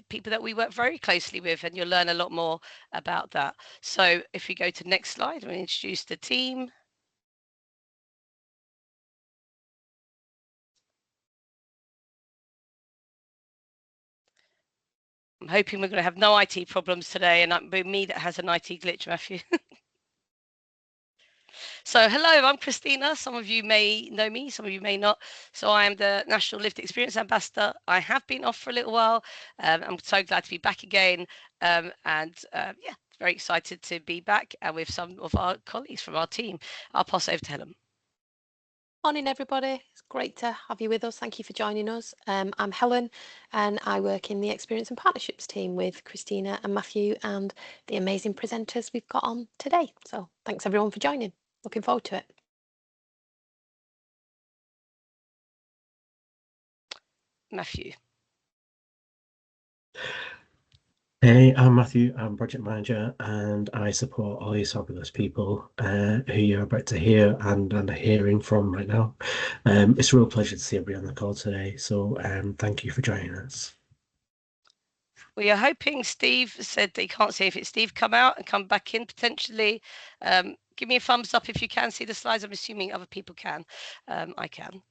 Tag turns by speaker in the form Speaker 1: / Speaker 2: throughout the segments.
Speaker 1: people that we work very closely with, and you'll learn a lot more about that. So if we go to next slide, we'll introduce the team. I'm hoping we're going to have no IT problems today, and it'll be me that has an IT glitch, Matthew. So hello, I'm Christina. Some of you may know me, some of you may not. So I am the National Lived Experience Ambassador. I have been off for a little while. I'm so glad to be back again. Yeah, very excited to be back with some of our colleagues from our team. I'll pass over to Helen.
Speaker 2: Morning everybody, it's great to have you with us. Thank you for joining us. I'm Helen and I work in the Experience and Partnerships team with Christina and Matthew and the amazing presenters we've got on today. So thanks everyone for joining. Looking forward to it.
Speaker 1: Matthew.
Speaker 3: Hey, I'm Matthew, I'm project manager and I support all these fabulous people who you're about to hear and are hearing from right now. It's a real pleasure to see everybody on the call today, so thank you for joining us.
Speaker 1: We are hoping Steve said that he can't see if it's Steve come out and come back in potentially. Give me a thumbs up if you can see the slides. I'm assuming other people can. I can.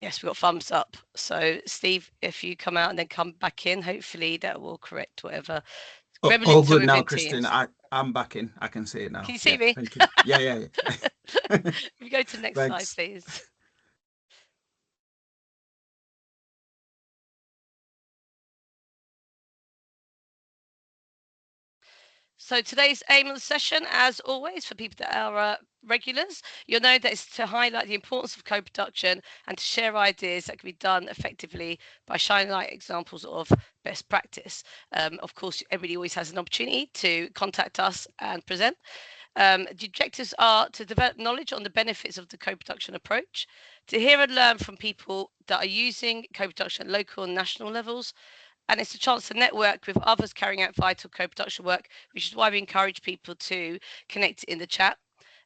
Speaker 1: Yes, we've got thumbs up. So Steve, if you come out and then come back in, hopefully that will correct whatever.
Speaker 4: All good now, Christina. I'm back in. I can see it now.
Speaker 1: Can you see me?
Speaker 4: Thank you. Yeah.
Speaker 1: If you go to the next slide, please. So today's aim of the session, as always, for people that are regulars, you'll know that it's to highlight the importance of co-production and to share ideas that can be done effectively by shining light examples of best practice. Of course, everybody always has an opportunity to contact us and present. The objectives are to develop knowledge on the benefits of the co-production approach, to hear and learn from people that are using co-production at local and national levels, and it's a chance to network with others carrying out vital co-production work, which is why we encourage people to connect in the chat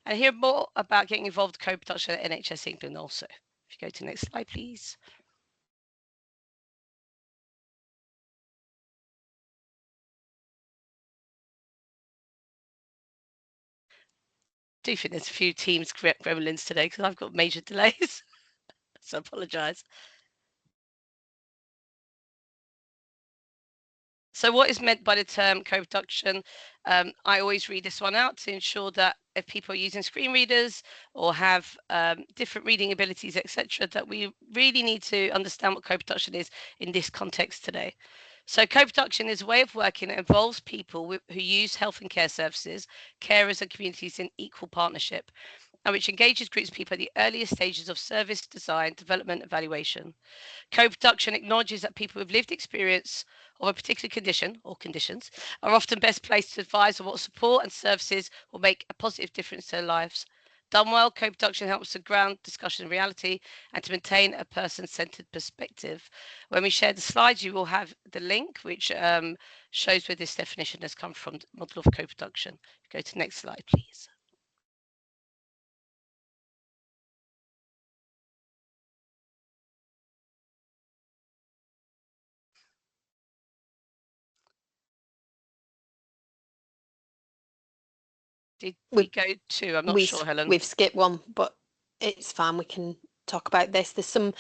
Speaker 1: and hear more about getting involved in co-production at NHS England also. If you go to the next slide, please. I do think there's a few Teams gremlins today because I've got major delays, so I apologise. So what is meant by the term co-production? I always read this one out to ensure that if people are using screen readers or have different reading abilities, etc., that we really need to understand what co-production is in this context today. So co-production is a way of working that involves people who use health and care services, carers and communities in equal partnership, and which engages groups of people at the earliest stages of service design, development, evaluation. Co-production acknowledges that people with lived experience of a particular condition or conditions are often best placed to advise on what support and services will make a positive difference to their lives. Done well, co-production helps to ground discussion in reality and to maintain a person-centered perspective. When we share the slides, you will have the link which shows where this definition has come from, the model of co-production. Go to the next slide, please. Did we go to? I'm not sure, Helen.
Speaker 2: We've skipped one, but it's fine. We can talk about this. There's some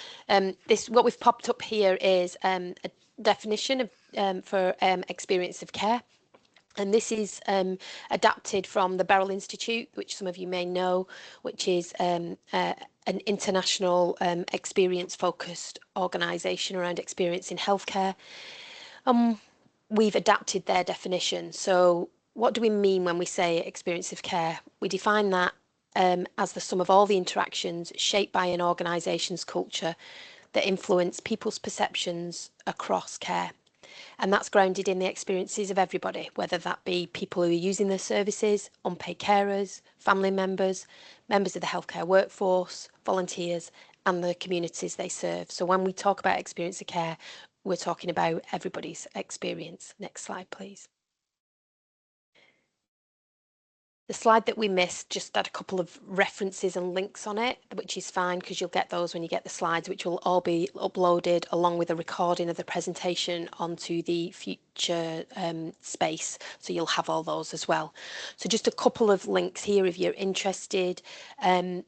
Speaker 2: what we've popped up here is a definition of for experience of care. And this is adapted from the Beryl Institute, which some of you may know, which is an international experience-focused organisation around experience in healthcare. We've adapted their definition. So what do we mean when we say experience of care? We define that as the sum of all the interactions shaped by an organisation's culture that influence people's perceptions across care. And that's grounded in the experiences of everybody, whether that be people who are using their services, unpaid carers, family members, members of the healthcare workforce, volunteers, and the communities they serve. So when we talk about experience of care, we're talking about everybody's experience. Next slide, please. The slide that we missed just had a couple of references and links on it, which is fine because you'll get those when you get the slides, which will all be uploaded along with a recording of the presentation onto the future space. So you'll have all those as well. So just a couple of links here if you're interested. The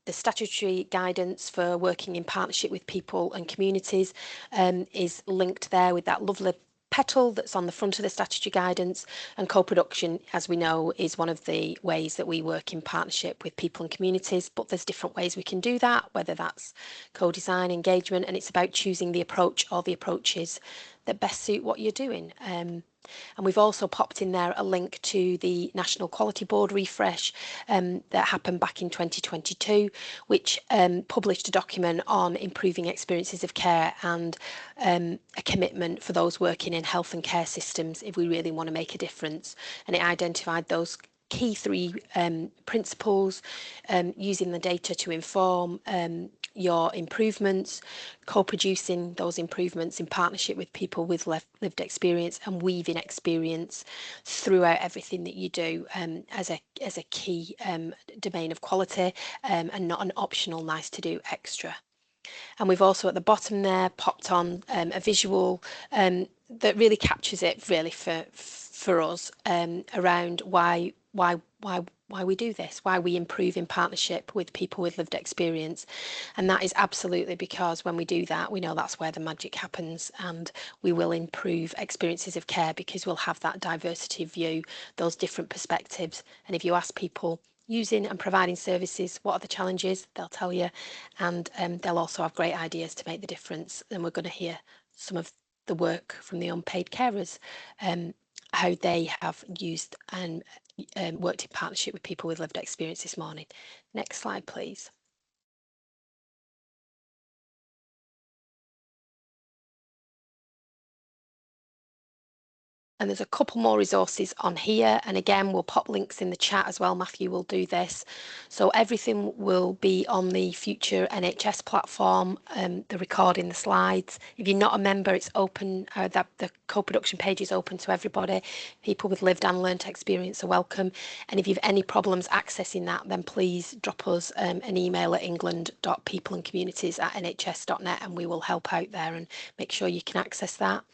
Speaker 2: statutory guidance for working in partnership with people and communities is linked there with that lovely petal that's on the front of the statutory guidance, and co-production, as we know, is one of the ways that we work in partnership with people and communities, but there's different ways we can do that, whether that's co-design, engagement, and it's about choosing the approach or the approaches that best suit what you're doing. And we've also popped in there a link to the National Quality Board refresh that happened back in 2022, which published a document on improving experiences of care and a commitment for those working in health and care systems if we really want to make a difference. And it identified those key three principles, using the data to inform your improvements, co-producing those improvements in partnership with people with lived experience, and weaving experience throughout everything that you do as a key domain of quality, and not an optional nice to do extra. And we've also at the bottom there popped on a visual that really captures it really for us around why we do this, why we improve in partnership with people with lived experience. And that is absolutely because when we do that, we know that's where the magic happens, and we will improve experiences of care because we'll have that diversity of view, those different perspectives. And if you ask people using and providing services, what are the challenges, they'll tell you, and they'll also have great ideas to make the difference. And we're going to hear some of the work from the unpaid carers, how they have used and worked in partnership with people with lived experience this morning. Next slide, please. And there's a couple more resources on here. And again, we'll pop links in the chat as well. Matthew will do this. So everything will be on the future NHS platform, the recording, the slides. If you're not a member, it's open, the co-production page is open to everybody. People with lived and learnt experience are welcome. And if you've any problems accessing that, then please drop us an email at england.peopleandcommunities@nhs.net, and we will help out there and make sure you can access that.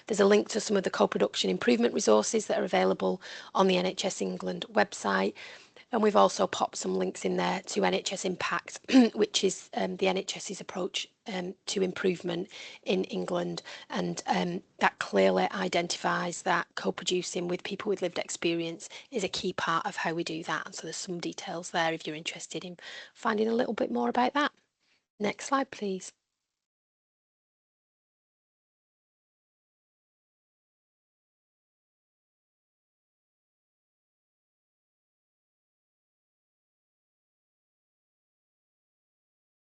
Speaker 2: There's a link to some of the co-production improvement resources that are available on the NHS England website. And we've also popped some links in there to NHS Impact, which is the NHS's approach to improvement in England. And that clearly identifies that co-producing with people with lived experience is a key part of how we do that. And so there's some details there if you're interested in finding a little bit more about that. Next slide, please.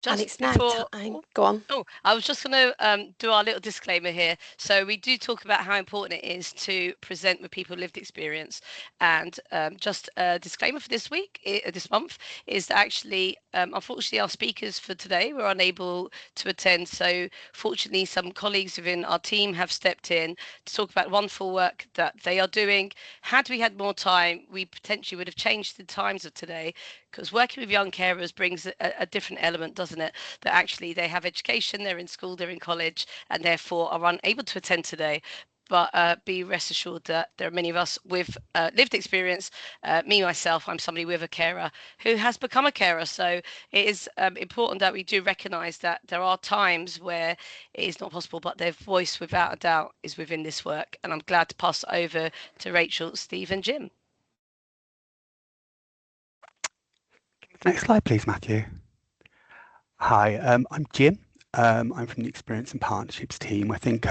Speaker 1: Just
Speaker 2: and it's
Speaker 1: before,
Speaker 2: now time. Go on.
Speaker 1: Oh, I was just going to do our little disclaimer here. So we do talk about how important it is to present with people with lived experience. And just a disclaimer for this week, this month, is that actually, unfortunately, our speakers for today were unable to attend. So fortunately, some colleagues within our team have stepped in to talk about wonderful work that they are doing. Had we had more time, we potentially would have changed the times of today, because working with young carers brings a different element, doesn't it? That actually they have education, they're in school, they're in college, and therefore are unable to attend today. But be rest assured that there are many of us with lived experience. Me, myself, I'm somebody with a carer who has become a carer. So it is important that we do recognise that there are times where it is not possible, but their voice, without a doubt, is within this work. And I'm glad to pass it over to Rachel, Steve and Jim.
Speaker 5: Next slide, please, Matthew. Hi, I'm Jim. I'm from the Experience and Partnerships team. I think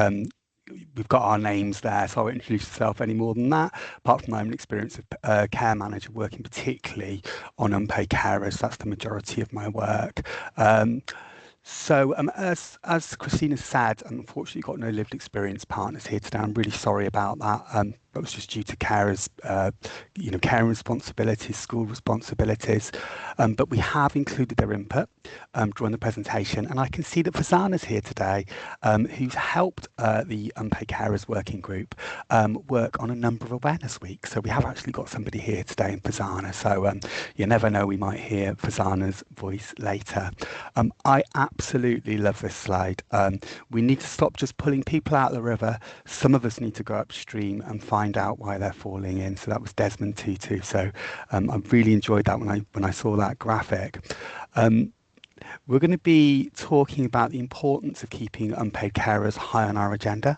Speaker 5: we've got our names there, so I won't introduce myself any more than that. Apart from I'm an experienced care manager working particularly on unpaid carers. That's the majority of my work. So as Christina said, unfortunately got no lived experience partners here today. I'm really sorry about that. that was just due to carers, caring responsibilities, school responsibilities. But we have included their input during the presentation. And I can see that Fazana's here today, who's helped the Unpaid Carers Working Group work on a number of awareness weeks. So we have actually got somebody here today in Fazana. So you never know, we might hear Fazana's voice later. I absolutely love this slide. We need to stop just pulling people out of the river. Some of us need to go upstream and find out why they're falling in. So that was Desmond Tutu. So I really enjoyed that when I saw that graphic. We're going to be talking about the importance of keeping unpaid carers high on our agenda.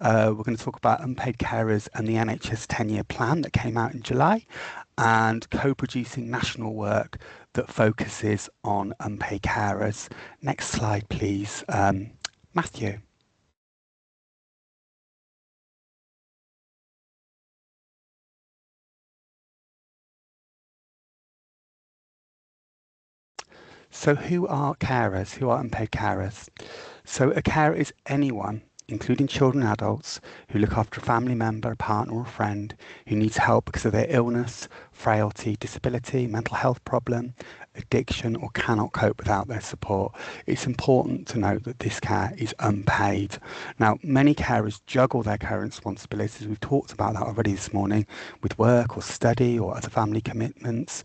Speaker 5: We're going to talk about unpaid carers and the NHS 10-year plan that came out in July, and co-producing national work that focuses on unpaid carers. Next slide, please. Matthew. So who are carers? Who are unpaid carers? So a carer is anyone, including children and adults, who look after a family member, a partner or a friend who needs help because of their illness, frailty, disability, mental health problem, addiction, or cannot cope without their support. It's important to note that this care is unpaid. Now, many carers juggle their care responsibilities. We've talked about that already this morning with work or study or other family commitments.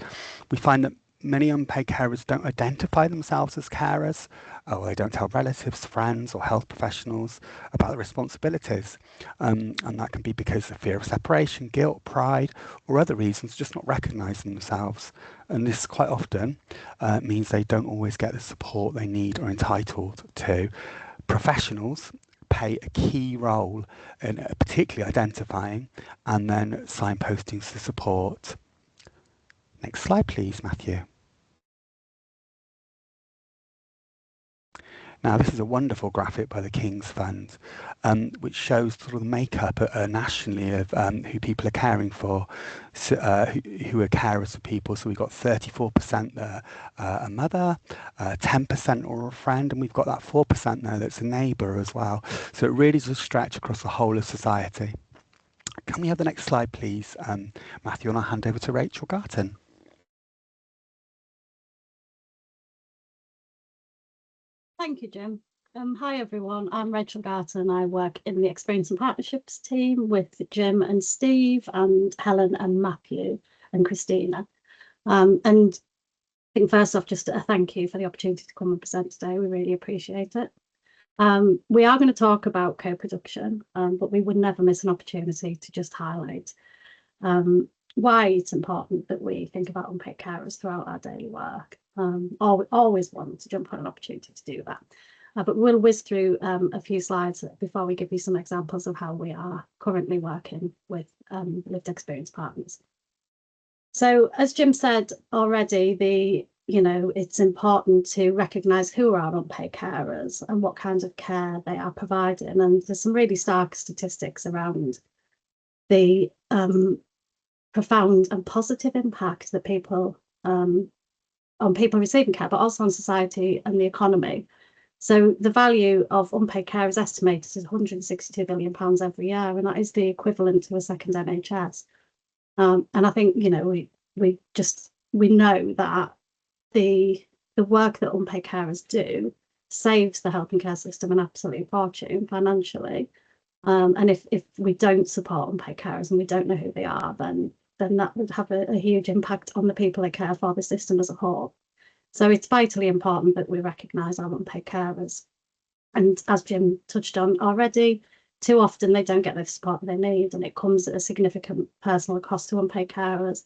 Speaker 5: We find that many unpaid carers don't identify themselves as carers, or they don't tell relatives, friends, or health professionals about the responsibilities. And that can be because of fear of separation, guilt, pride, or other reasons, just not recognising themselves. And this quite often means they don't always get the support they need or entitled to. Professionals play a key role in particularly identifying and then signposting to support. Next slide, please, Matthew. Now, this is a wonderful graphic by the King's Fund, which shows sort of the makeup nationally of who people are caring for, so, who are carers for people. So we've got 34% there, a mother, 10% or a friend, and we've got that 4% there that's a neighbour as well. So it really does stretch across the whole of society. Can we have the next slide, please, Matthew, and I'll hand over to Rachel Garton.
Speaker 6: Thank you, Jim. Hi, everyone. I'm Rachel Garton. I work in the Experience and Partnerships team with Jim and Steve and Helen and Matthew and Christina. And I think first off, just a thank you for the opportunity to come and present today. We really appreciate it. We are going to talk about co-production, but we would never miss an opportunity to just highlight why it's important that we think about unpaid carers throughout our daily work. Always want to jump on an opportunity to do that. But we'll whiz through a few slides before we give you some examples of how we are currently working with lived experience partners. So as Jim said already, it's important to recognise who are unpaid carers and what kinds of care they are providing. And there's some really stark statistics around the profound and positive impact that people on people receiving care, but also on society and the economy. So the value of unpaid care is estimated at £162 billion every year, and that is the equivalent to a second NHS. And I think we know that the work that unpaid carers do saves the health and care system an absolute fortune financially. And if we don't support unpaid carers and we don't know who they are, then that would have a huge impact on the people that care for the system as a whole. So it's vitally important that we recognise our unpaid carers. And as Jim touched on already, too often they don't get the support they need, and it comes at a significant personal cost to unpaid carers.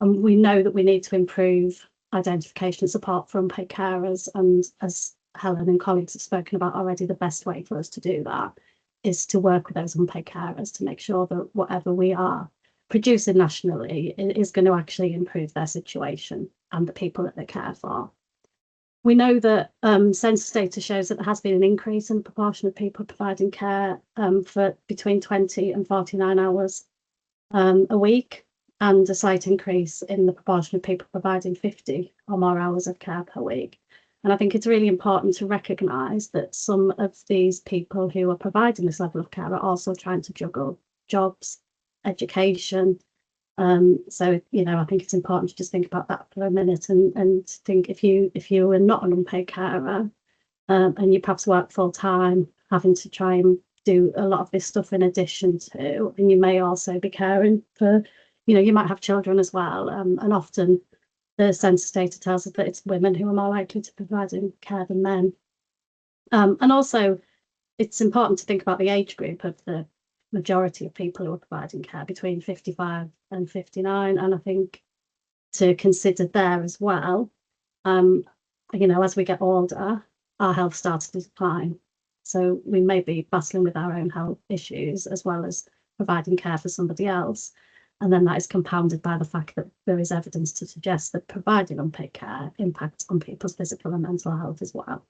Speaker 6: And we know that we need to improve identification and support for unpaid carers. And as Helen and colleagues have spoken about already, the best way for us to do that is to work with those unpaid carers to make sure that whatever we are producing nationally is going to actually improve their situation and the people that they care for. We know that census data shows that there has been an increase in the proportion of people providing care for between 20 and 49 hours a week, and a slight increase in the proportion of people providing 50 or more hours of care per week. And I think it's really important to recognise that some of these people who are providing this level of care are also trying to juggle jobs, education. So, you know, I think it's important to just think about that for a minute and think if you are not an unpaid carer and you perhaps work full time, having to try and do a lot of this stuff in addition to, and you may also be caring for, you know, you might have children as well. And often the census data tells us that it's women who are more likely to provide care than men. And also, it's important to think about the age group of the majority of people who are providing care between 55 and 59. And I think to consider there as well, you know, as we get older, our health starts to decline. So we may be battling with our own health issues as well as providing care for somebody else. And then that is compounded by the fact that there is evidence to suggest that providing unpaid care impacts on people's physical and mental health as well.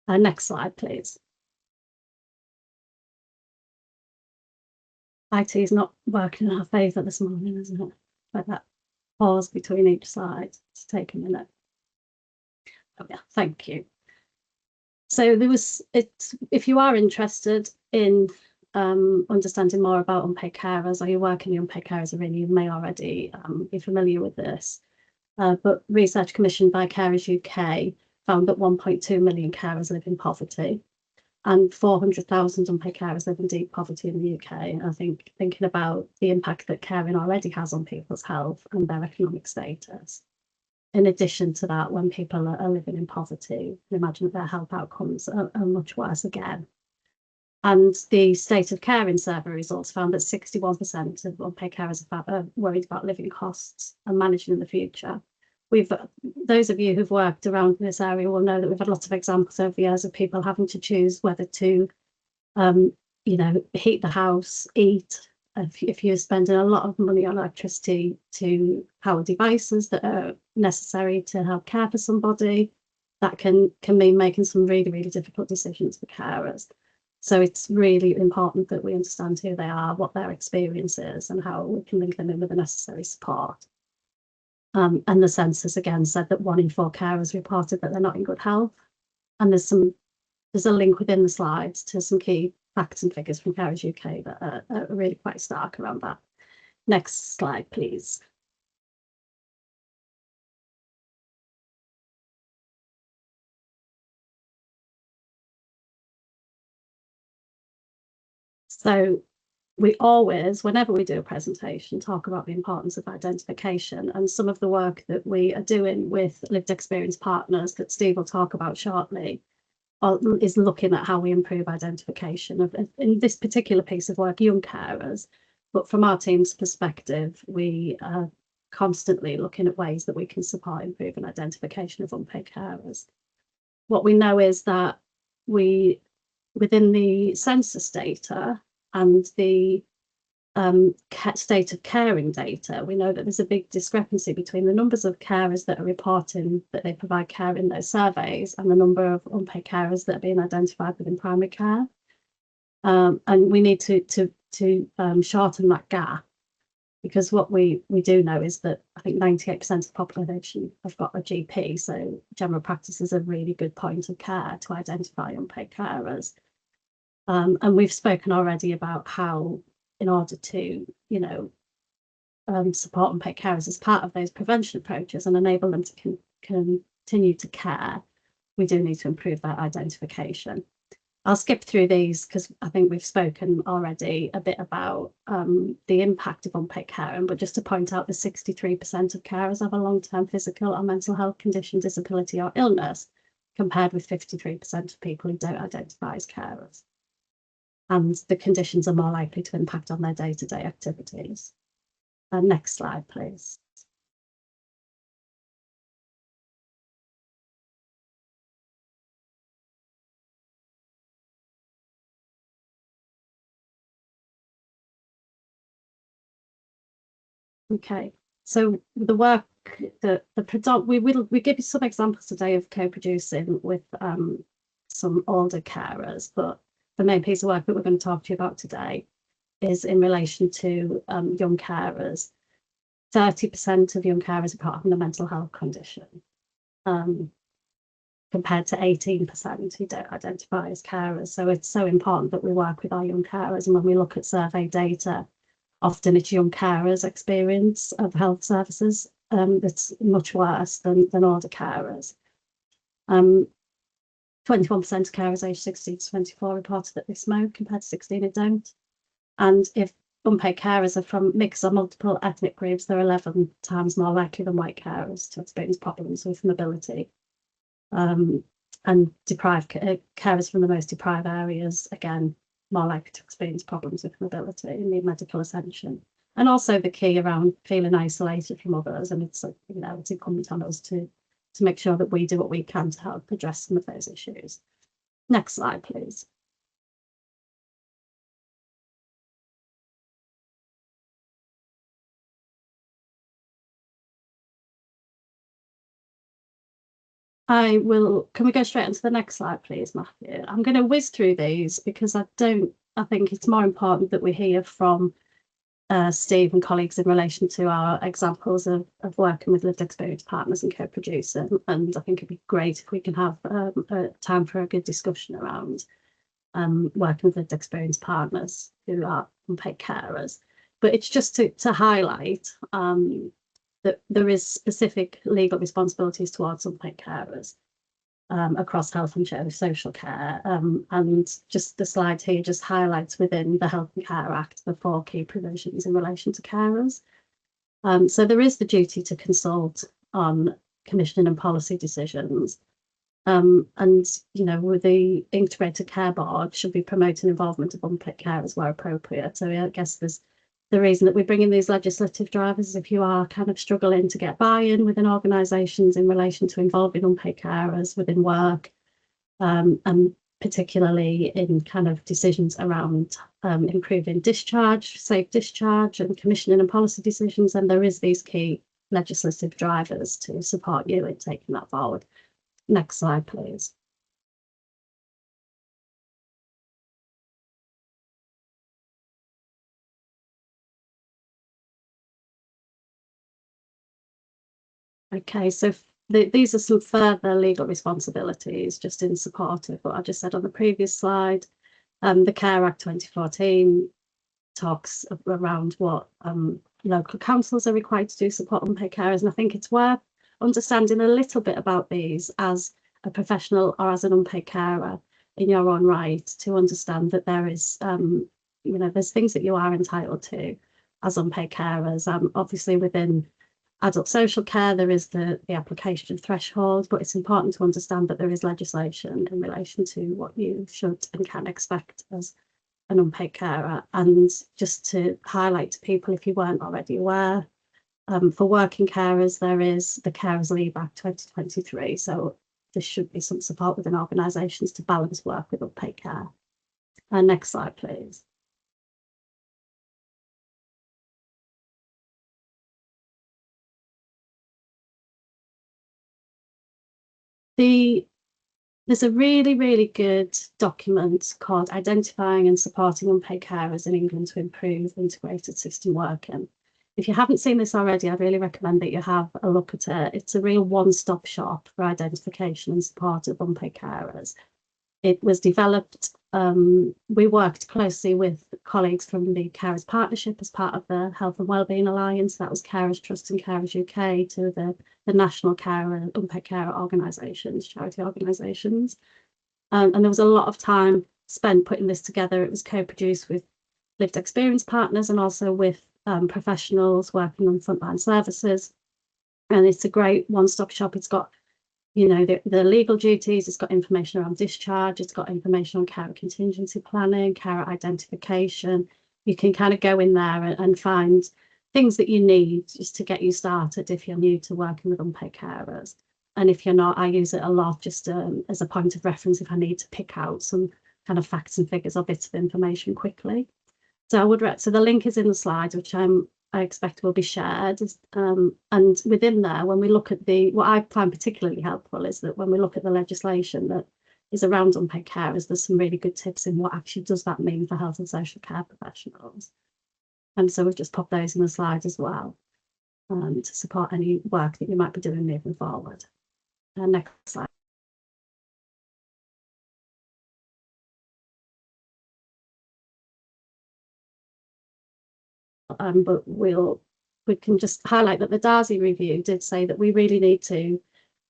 Speaker 6: Next slide, please. IT is not working in our favour this morning, isn't it? Like that pause between each slide to take a minute. Oh yeah, thank you. So there was, if you are interested in understanding more about unpaid carers, or you work in the unpaid carers arena, you may already be familiar with this. But research commissioned by Carers UK found that 1.2 million carers live in poverty, and 400,000 unpaid carers live in deep poverty in the UK. And I think thinking about the impact that caring already has on people's health and their economic status. In addition to that, when people are living in poverty, imagine that their health outcomes are much worse again. And the State of Caring survey results found that 61% of unpaid carers are worried about living costs and managing in the future. Those of you who've worked around this area will know that we've had lots of examples over the years of people having to choose whether to, you know, heat the house, eat. If you're spending a lot of money on electricity to power devices that are necessary to help care for somebody, that can mean making some really, really difficult decisions for carers. So it's really important that we understand who they are, what their experience is, and how we can link them in with the necessary support. And the census again said that 1 in 4 carers reported that they're not in good health. And there's a link within the slides to some key facts and figures from Carers UK that are really quite stark around that. Next slide, please. So we always, whenever we do a presentation, talk about the importance of identification, and some of the work that we are doing with lived experience partners that Steve will talk about shortly is looking at how we improve identification of, in this particular piece of work, young carers. But from our team's perspective, we are constantly looking at ways that we can support improving identification of unpaid carers. What we know is that within the census data and the state of caring data, we know that there's a big discrepancy between the numbers of carers that are reporting that they provide care in those surveys and the number of unpaid carers that are being identified within primary care. And we need to shorten that gap, because what we do know is that I think 98% of the population have got a GP, so general practice is a really good point of care to identify unpaid carers. And we've spoken already about how, in order to, you know, support unpaid carers as part of those prevention approaches and enable them to continue to care, we do need to improve that identification. I'll skip through these because I think we've spoken already a bit about the impact of unpaid caring, but just to point out that 63% of carers have a long-term physical or mental health condition, disability or illness, compared with 53% of people who don't identify as carers. And the conditions are more likely to impact on their day-to-day activities. Next slide, please. Okay, so the work that we give you some examples today of co-producing with some older carers, but the main piece of work that we're going to talk to you about today is in relation to young carers. 30% of young carers report having a mental health condition, compared to 18% who don't identify as carers. So it's so important that we work with our young carers, and when we look at survey data often it's young carers' experience of health services that's much worse than older carers. 21% of carers aged 16 to 24 reported that they smoke, compared to 16 who don't. And if unpaid carers are from mixed or multiple ethnic groups, they're 11 times more likely than white carers to experience problems with mobility. And deprived carers from the most deprived areas, again, more likely to experience problems with mobility and need medical attention. And also the key around feeling isolated from others, and it's it's incumbent on us to make sure that we do what we can to help address some of those issues. Next slide, please. Can we go straight onto the next slide, please, Matthew? I'm going to whiz through these because I think it's more important that we hear from Steve and colleagues in relation to our examples of working with lived experience partners and co-producing. And I think it'd be great if we can have a time for a good discussion around working with lived experience partners who are unpaid carers. But it's just to highlight that there is specific legal responsibilities towards unpaid carers across health and social care. And just the slide here just highlights within the Health and Care Act the 4 key provisions in relation to carers. So there is the duty to consult on commissioning and policy decisions. And, with the Integrated Care Board should be promoting involvement of unpaid carers where appropriate. So I guess there's the reason that we bring in these legislative drivers is if you are kind of struggling to get buy-in within organisations in relation to involving unpaid carers within work, and particularly in kind of decisions around improving discharge, safe discharge and commissioning and policy decisions, and there is these key legislative drivers to support you in taking that forward. Next slide, please. Okay, so these are some further legal responsibilities just in support of what I just said on the previous slide. The Care Act 2014 talks around what local councils are required to do support unpaid carers, and I think it's worth understanding a little bit about these as a professional or as an unpaid carer in your own right, to understand that there is, there's things that you are entitled to as unpaid carers. Obviously within adult social care, there is the application threshold, but it's important to understand that there is legislation in relation to what you should and can expect as an unpaid carer. And just to highlight to people, if you weren't already aware, for working carers, there is the Carers Leave Act 2023. So there should be some support within organisations to balance work with unpaid care. Next slide, please. There's a really, really good document called Identifying and Supporting Unpaid Carers in England to Improve Integrated System Working. If you haven't seen this already, I'd really recommend that you have a look at it. It's a real one-stop shop for identification and support of unpaid carers. It was developed, we worked closely with colleagues from the Carers Partnership as part of the Health and Wellbeing Alliance. That was Carers Trust and Carers UK, to the national carer, unpaid carer organisations, charity organisations. And there was a lot of time spent putting this together. It was co-produced with lived experience partners and also with professionals working on frontline services. And it's a great one-stop shop. It's got the legal duties, it's got information around discharge, it's got information on carer contingency planning, carer identification. You can kind of go in there and find things that you need just to get you started if you're new to working with unpaid carers. And if you're not, I use it a lot just as a point of reference if I need to pick out some kind of facts and figures or bits of information quickly. So so the link is in the slides, which I expect will be shared. And within there, when we look at what I find particularly helpful is that when we look at the legislation that is around unpaid carers, there's some really good tips in what actually does that mean for health and social care professionals. And so we've just popped those in the slides as well to support any work that you might be doing moving forward. Next slide. but we can just highlight that the Darcy review did say that we really need to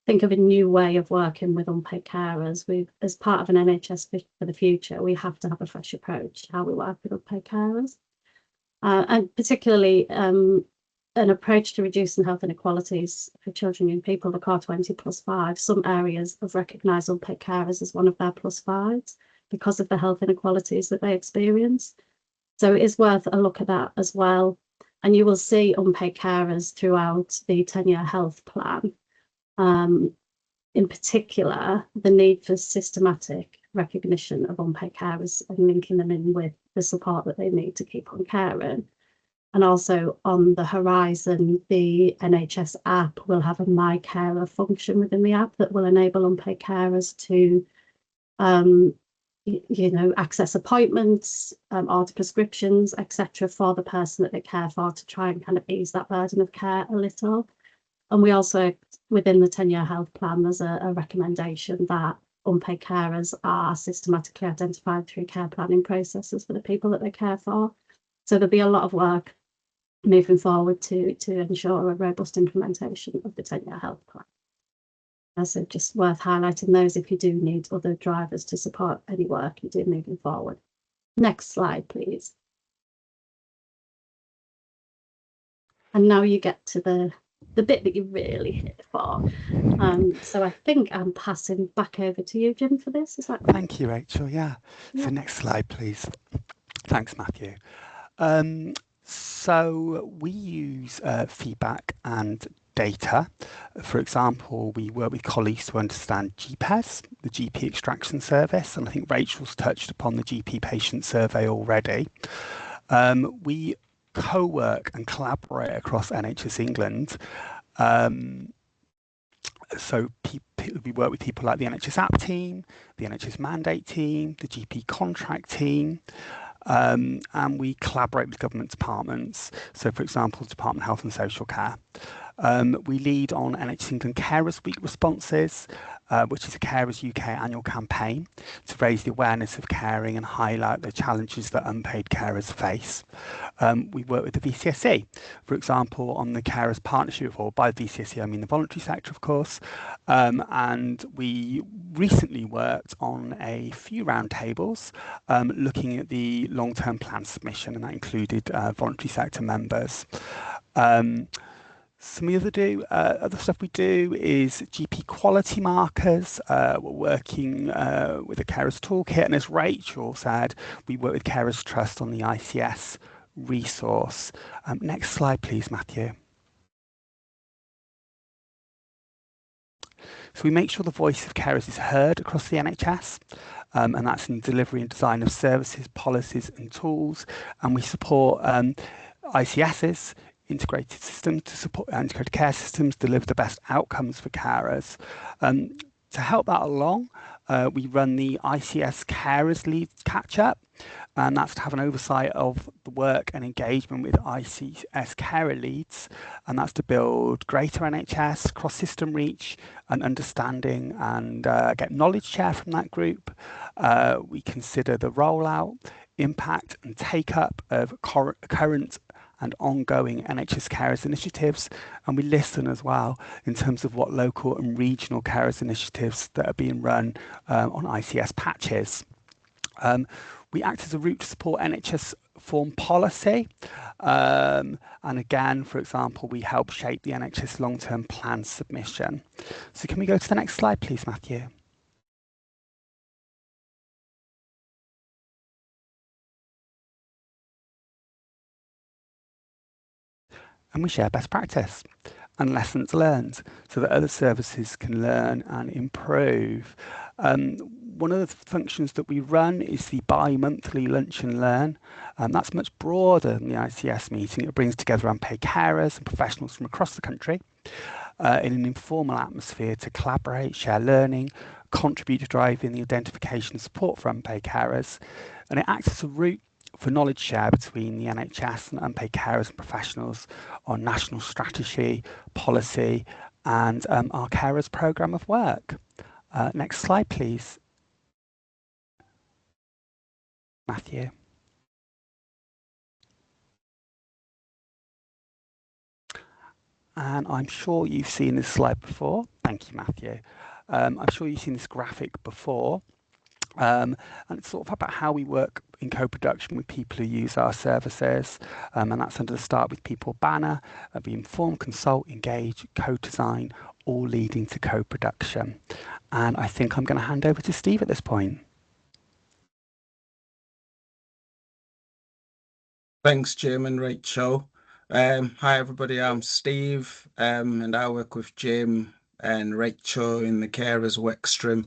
Speaker 6: think of a new way of working with unpaid carers. As part of an NHS for the future, we have to have a fresh approach to how we work with unpaid carers, and particularly an approach to reducing health inequalities for children and young people, the CAR 20+5. Some areas have recognised unpaid carers as one of their +5s because of the health inequalities that they experience. So it is worth a look at that as well. And you will see unpaid carers throughout the 10-year health plan. In particular, the need for systematic recognition of unpaid carers and linking them in with the support that they need to keep on caring. And also on the horizon, the NHS app will have a My Carer function within the app that will enable unpaid carers to, access appointments, order prescriptions, etc., for the person that they care for, to try and kind of ease that burden of care a little. And we also, within the 10-year health plan, there's a recommendation that unpaid carers are systematically identified through care planning processes for the people that they care for. So there'll be a lot of work moving forward to ensure a robust implementation of the 10-year health plan. So just worth highlighting those if you do need other drivers to support any work you do moving forward. Next slide, please. And now you get to the bit that you're really here for. So I think I'm passing back over to you, Jim, for this. Is that correct?
Speaker 5: Thank you, Rachel. Yeah. So next slide, please. Thanks, Matthew. So we use feedback and data. For example, we work with colleagues to understand GPES, the GP extraction service, and I think Rachel's touched upon the GP patient survey already. We co-work and collaborate across NHS England. So we work with people like the NHS app team, the NHS mandate team, the GP contract team, and we collaborate with government departments. So, for example, Department of Health and Social Care. We lead on NHS England Carers Week responses, which is a Carers UK annual campaign to raise the awareness of caring and highlight the challenges that unpaid carers face. We work with the VCSE, for example, on the Carers Partnership, or by VCSE I mean the voluntary sector, of course, and we recently worked on a few roundtables looking at the long-term plan submission, and that included voluntary sector members. Some of the other stuff we do is GP quality markers. We're working with the Carers Toolkit, and as Rachel said, we work with Carers Trust on the ICS resource. Next slide, please, Matthew. So we make sure the voice of carers is heard across the NHS, and that's in delivery and design of services, policies and tools, and we support ICSs, integrated systems, to support integrated care systems, deliver the best outcomes for carers. To help that along, we run the ICS Carers Leads Catch-Up, and that's to have an oversight of the work and engagement with ICS carer leads, and that's to build greater NHS cross-system reach and understanding, and get knowledge share from that group. We consider the rollout, impact and take-up of current and ongoing NHS carers initiatives, and we listen as well in terms of what local and regional carers initiatives that are being run on ICS patches. We act as a route to support NHS form policy, and again, for example, we help shape the NHS long-term plan submission. So can we go to the next slide, please, Matthew? And we share best practice and lessons learned so that other services can learn and improve. One of the functions that we run is the bi-monthly lunch and learn. That's much broader than the ICS meeting. It brings together unpaid carers and professionals from across the country in an informal atmosphere to collaborate, share learning, contribute to driving the identification and support for unpaid carers. And it acts as a route for knowledge share between the NHS and unpaid carers and professionals on national strategy, policy, and our carers programme of work. Next slide, please, Matthew. And I'm sure you've seen this slide before. Thank you, Matthew. I'm sure you've seen this graphic before. And it's sort of about how we work in co-production with people who use our services. And that's under the Start With People banner. We inform, consult, engage, co-design, all leading to co-production. And I think I'm going to hand over to Steve at this point.
Speaker 4: Thanks, Jim and Rachel. Hi, everybody. I'm Steve, and I work with Jim and Rachel in the carers work stream.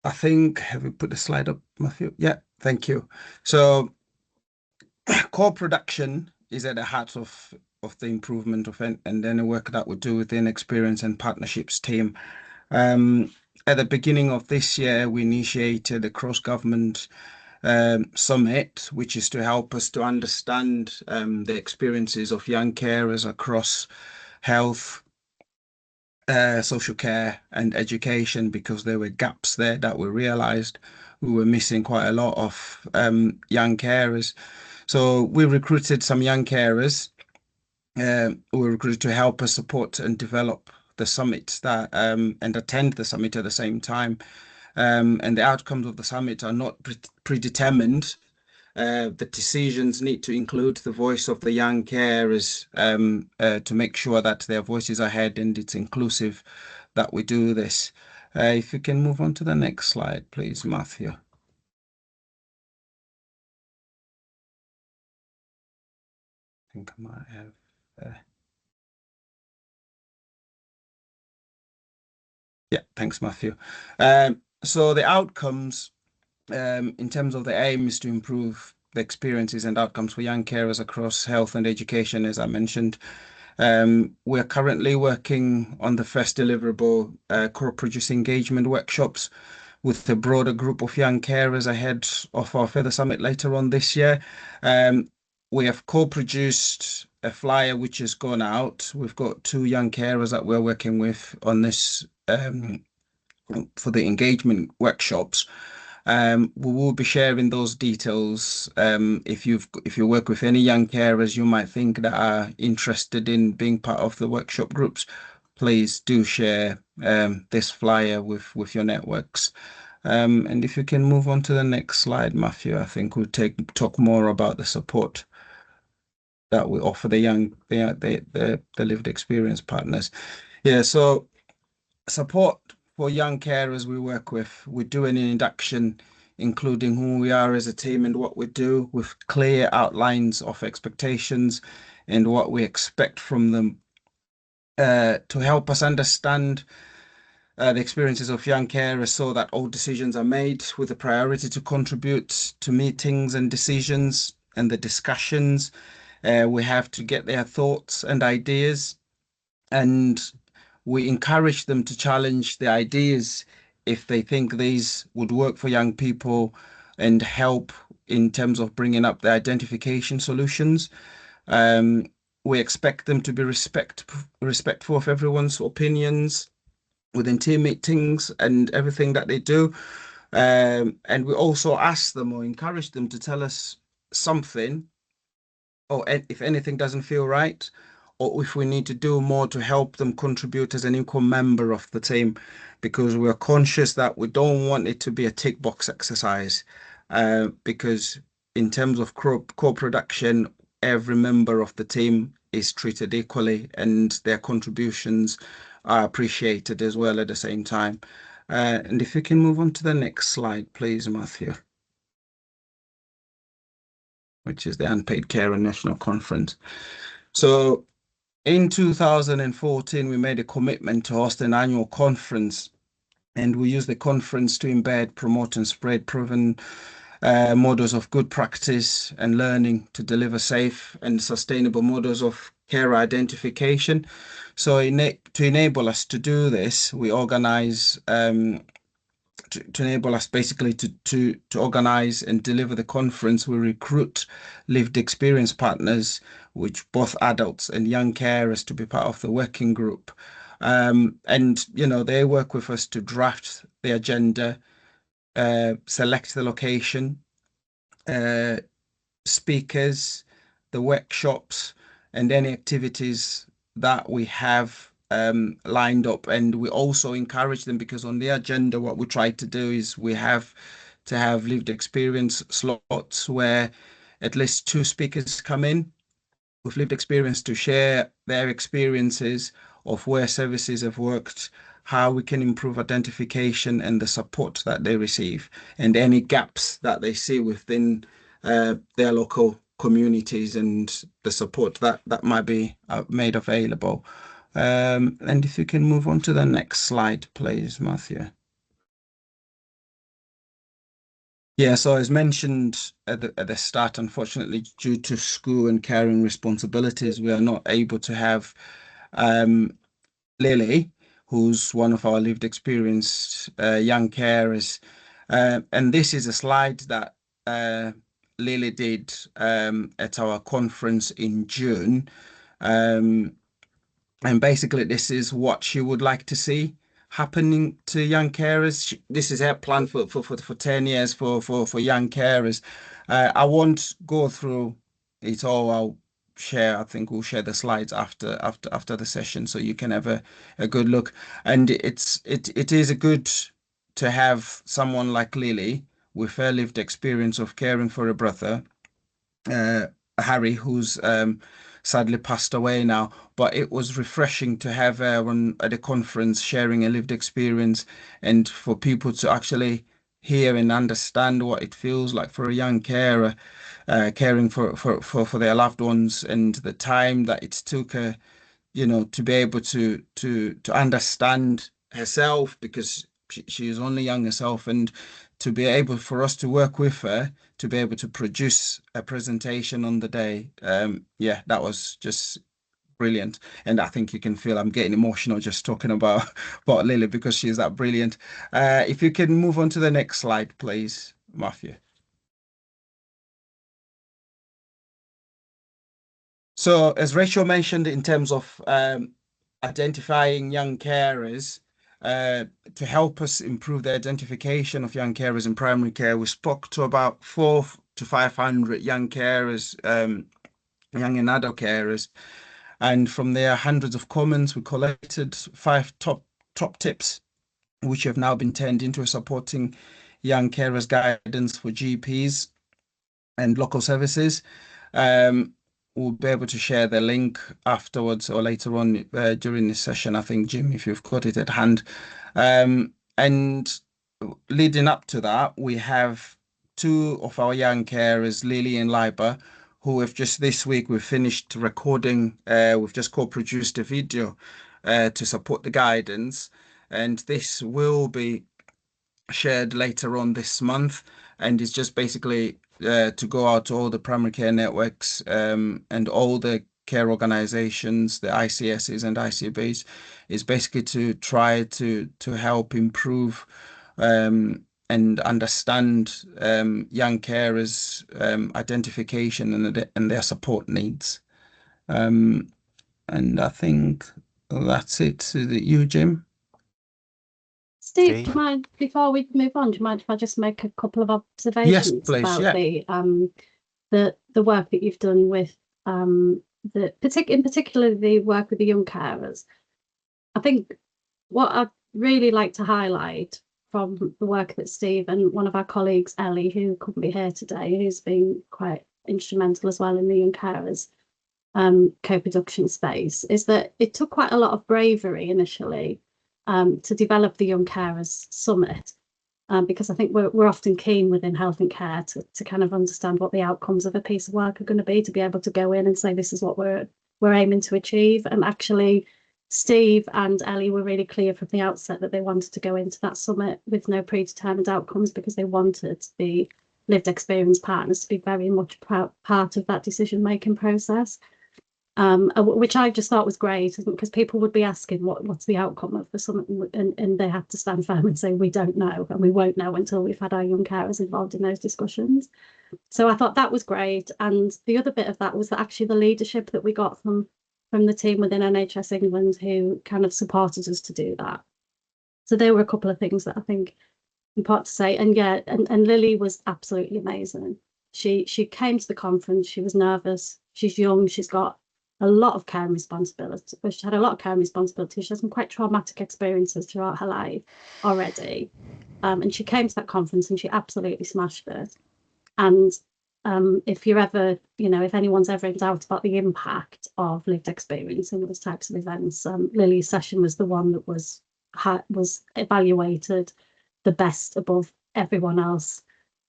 Speaker 4: I think, have we put the slide up, Matthew? Yeah, thank you. So co-production is at the heart of the improvement of and any work that we do within Experience and Partnerships team. At the beginning of this year, we initiated a cross-government summit, which is to help us to understand the experiences of young carers across health, social care and education, because there were gaps there that we realized we were missing quite a lot of young carers. So we recruited some young carers who were recruited to help us support and develop the summit that and attend the summit at the same time. And the outcomes of the summit are not predetermined. The decisions need to include the voice of the young carers to make sure that their voices are heard and it's inclusive that we do this. If you can move on to the next slide, please, Matthew. I think I might have. Yeah, thanks, Matthew. So the outcomes in terms of the aim is to improve the experiences and outcomes for young carers across health and education, as I mentioned. We're currently working on the first deliverable co-produce engagement workshops with a broader group of young carers ahead of our further summit later on this year. We have co-produced a flyer which has gone out. We've got 2 young carers that we're working with on this for the engagement workshops. We will be sharing those details. If you work with any young carers you might think that are interested in being part of the workshop groups, please do share this flyer with your networks. And if you can move on to the next slide, Matthew, I think we'll talk more about the support that we offer the lived experience partners. Yeah, so support for young carers we work with, we do an induction, including who we are as a team and what we do, with clear outlines of expectations and what we expect from them, to help us understand the experiences of young carers so that all decisions are made with a priority to contribute to meetings and decisions and the discussions. We have to get their thoughts and ideas, and we encourage them to challenge the ideas if they think these would work for young people and help in terms of bringing up the identification solutions. We expect them to be respectful of everyone's opinions within team meetings and everything that they do. And we also ask them or encourage them to tell us something, or if anything doesn't feel right, or if we need to do more to help them contribute as an equal member of the team, because we're conscious that we don't want it to be a tick box exercise, because in terms of co-production, every member of the team is treated equally and their contributions are appreciated as well at the same time. And if you can move on to the next slide, please, Matthew, which is the Unpaid Carer National Conference. So in 2014, we made a commitment to host an annual conference, and we use the conference to embed, promote, and spread proven models of good practice and learning to deliver safe and sustainable models of care identification. So to enable us to do this, we organize to enable us basically to organize and deliver the conference, we recruit lived experience partners, which both adults and young carers, to be part of the working group. And, you know, they work with us to draft the agenda, select the location, speakers, the workshops, and any activities that we have lined up. And we also encourage them, because on the agenda, what we try to do is we have to have lived experience slots where at least 2 speakers come in with lived experience to share their experiences of where services have worked, how we can improve identification and the support that they receive, and any gaps that they see within their local communities and the support that might be made available. And if you can move on to the next slide, please, Matthew. Yeah, so as mentioned at the start, unfortunately, due to school and caring responsibilities, we are not able to have Lily, who's one of our lived experience young carers. And this is a slide that Lily did at our conference in June. And basically, this is what she would like to see happening to young carers. This is her plan for 10 years for young carers. I won't go through it all. I'll share, I think we'll share the slides after the session, so you can have a good look. And it is a good to have someone like Lily with her lived experience of caring for a brother, Harry, who's sadly passed away now. But it was refreshing to have her at a conference sharing a lived experience, and for people to actually hear and understand what it feels like for a young carer caring for their loved ones, and the time that it took her, to be able to understand herself, because she is only young herself, and to be able for us to work with her to be able to produce a presentation on the day. Yeah, that was just brilliant. And I think you can feel I'm getting emotional just talking about Lily, because she's that brilliant. If you can move on to the next slide, please, Matthew. So as Rachel mentioned, in terms of identifying young carers, to help us improve the identification of young carers in primary care, we spoke to about 400 to 500 young carers, young and adult carers. And from there, hundreds of comments. We collected 5 top tips, which have now been turned into a supporting young carers guidance for GPs and local services. We'll be able to share the link afterwards or later on during this session, I think, Jim, if you've got it at hand. And leading up to that, we have 2 of our young carers, Lily and Liba, who have just this week, we've finished recording, we've just co-produced a video to support the guidance. And this will be shared later on this month, and it's just basically to go out to all the primary care networks and all the care organizations, the ICSs and ICBs, is basically to try to help improve and understand young carers' identification and their support needs. And I think that's it. You, Jim?
Speaker 6: Steve, do you mind, before we move on, do you mind if I just make a couple of observations?
Speaker 4: Yes, please.
Speaker 6: About the work that you've done with in particular the work with the young carers? I think what I'd really like to highlight from the work that Steve and one of our colleagues, Ellie, who couldn't be here today, who's been quite instrumental as well in the young carers co-production space, is that it took quite a lot of bravery initially to develop the Young Carers Summit, because I think we're often keen within health and care to kind of understand what the outcomes of a piece of work are going to be, to be able to go in and say this is what we're aiming to achieve. And actually, Steve and Ellie were really clear from the outset that they wanted to go into that summit with no predetermined outcomes, because they wanted the lived experience partners to be very much part of that decision-making process. Which I just thought was great, because people would be asking what's the outcome of the summit, and they had to stand firm and say we don't know, and we won't know until we've had our young carers involved in those discussions. So I thought that was great. And the other bit of that was that actually the leadership that we got from the team within NHS England, who kind of supported us to do that. So there were a couple of things that I think important to say. And yeah, and Lily was absolutely amazing. She came to the conference, she was nervous, she's young, she's got a lot of care and responsibility. Well, she had a lot of care and responsibility. She had some quite traumatic experiences throughout her life already. And she came to that conference and she absolutely smashed it. And if you're ever, if anyone's ever in doubt about the impact of lived experience in those types of events, Lily's session was the one that was evaluated the best above everyone else.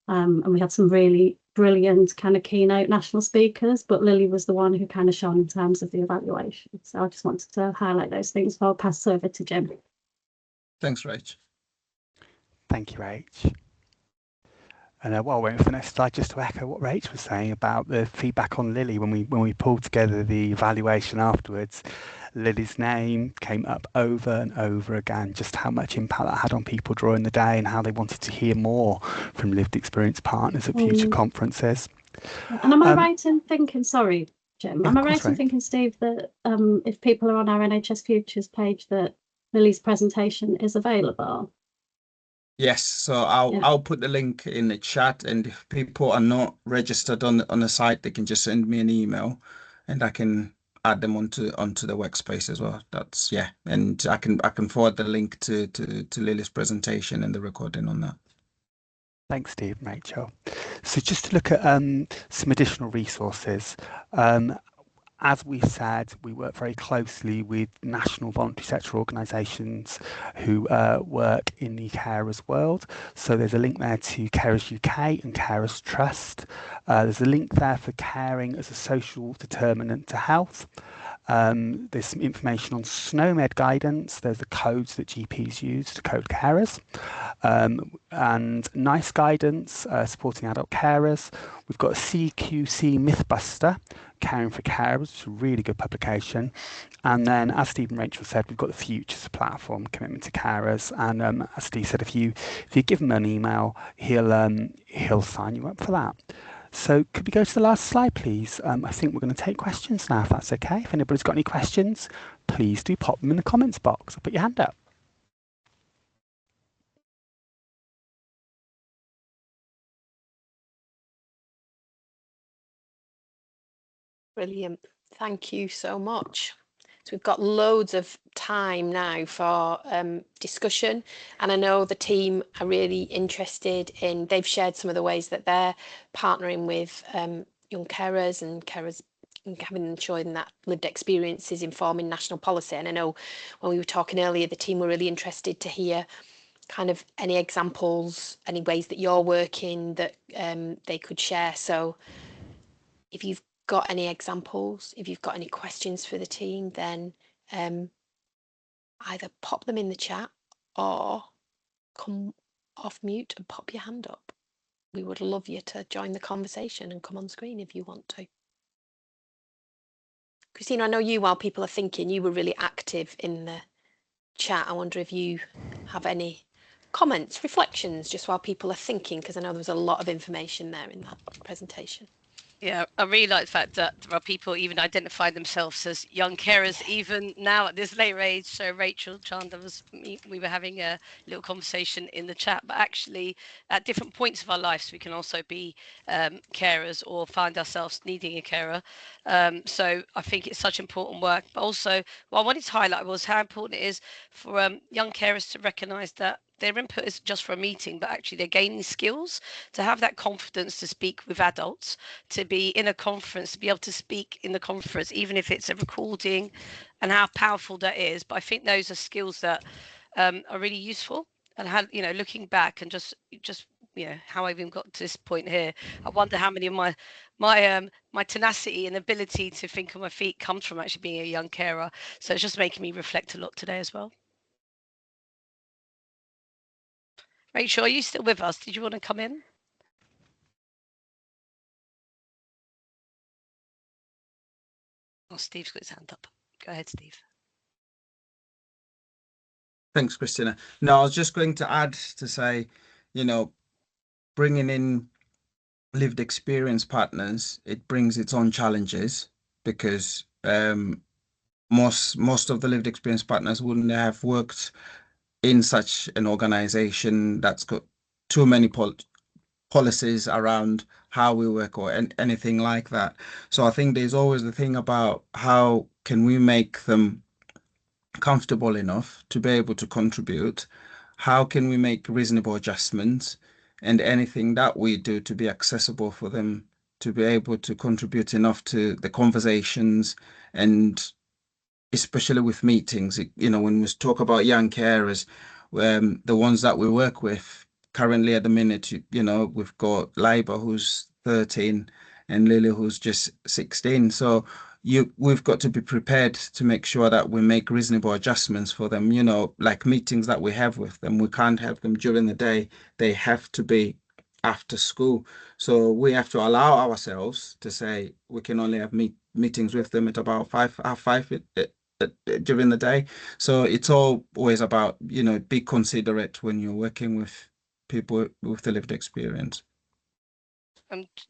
Speaker 6: And we had some really brilliant kind of keynote national speakers, but Lily was the one who kind of shone in terms of the evaluation. So I just wanted to highlight those things before I pass over to Jim.
Speaker 4: Thanks, Rach.
Speaker 5: Thank you, Rach. And while we're waiting for the next slide, just to echo what Rach was saying about the feedback on Lily, when we pulled together the evaluation afterwards, Lily's name came up over and over again, just how much impact that had on people during the day and how they wanted to hear more from lived experience partners at future conferences.
Speaker 6: And am I right in thinking, sorry, Jim, am I right in
Speaker 5: Rach.
Speaker 6: thinking, Steve, that if people are on our NHS Futures page, that Lily's presentation is available?
Speaker 4: Yes, so I'll put the link in the chat, and if people are not registered on the site, they can just send me an email, and I can add them onto the workspace as well. That's and I can forward the link to Lily's presentation and the recording on that.
Speaker 5: Thanks, Steve and Rachel. So just to look at some additional resources. As we said, we work very closely with national voluntary sector organisations who work in the carers world. So there's a link there to Carers UK and Carers Trust. There's a link there for caring as a social determinant to health. There's some information on SNOMED guidance. There's the codes that GPs use to code carers. And NICE guidance, supporting adult carers. We've got a CQC Mythbuster, Caring for Carers, which is a really good publication. And then, as Steve and Rachel said, we've got the Futures platform, Commitment to Carers. And as Steve said, if you give him an email, he'll sign you up for that. So could we go to the last slide, please? I think we're going to take questions now, if that's okay. If anybody's got any questions, please do pop them in the comments box or put your hand up.
Speaker 2: Brilliant. Thank you so much. So we've got loads of time now for discussion, and I know the team are really interested in, they've shared some of the ways that they're partnering with young carers and having ensuring that lived experience is informing national policy. And I know when we were talking earlier, the team were really interested to hear kind of any examples, any ways that you're working that they could share. So if you've got any examples, if you've got any questions for the team, then either pop them in the chat or come off mute and pop your hand up. We would love you to join the conversation and come on screen if you want to. Christina, I know you, while people are thinking, you were really active in the chat. I wonder if you have any comments, reflections, just while people are thinking, because I know there was a lot of information there in that presentation.
Speaker 1: Yeah, I really like the fact that there are people even identifying themselves as young carers, even now at this later age. So Rachel Chandler we were having a little conversation in the chat, but actually at different points of our lives, we can also be carers or find ourselves needing a carer. So I think it's such important work. But also what I wanted to highlight was how important it is for young carers to recognise that their input is just for a meeting, but actually they're gaining skills to have that confidence to speak with adults, to be in a conference, to be able to speak in the conference, even if it's a recording, and how powerful that is. But I think those are skills that are really useful. And how, looking back and just how I've even got to this point here, I wonder how many of my tenacity and ability to think on my feet comes from actually being a young carer. So it's just making me reflect a lot today as well. Rachel, are you still with us? Did you want to come in? Oh, Steve's got his hand up. Go ahead, Steve.
Speaker 4: Thanks, Christina. No, I was just going to add to say, bringing in lived experience partners, it brings its own challenges, because most of the lived experience partners wouldn't have worked in such an organization that's got too many policies around how we work or anything like that. So I think there's always the thing about how can we make them comfortable enough to be able to contribute? How can we make reasonable adjustments and anything that we do to be accessible for them to be able to contribute enough to the conversations, and especially with meetings, when we talk about young carers, the ones that we work with currently at the minute, we've got Liba who's 13 and Lily who's just 16. So we've got to be prepared to make sure that we make reasonable adjustments for them, like meetings that we have with them. We can't have them during the day. They have to be after school. So we have to allow ourselves to say we can only have meetings with them at about 5 during the day. So it's always about, be considerate when you're working with people with the lived experience.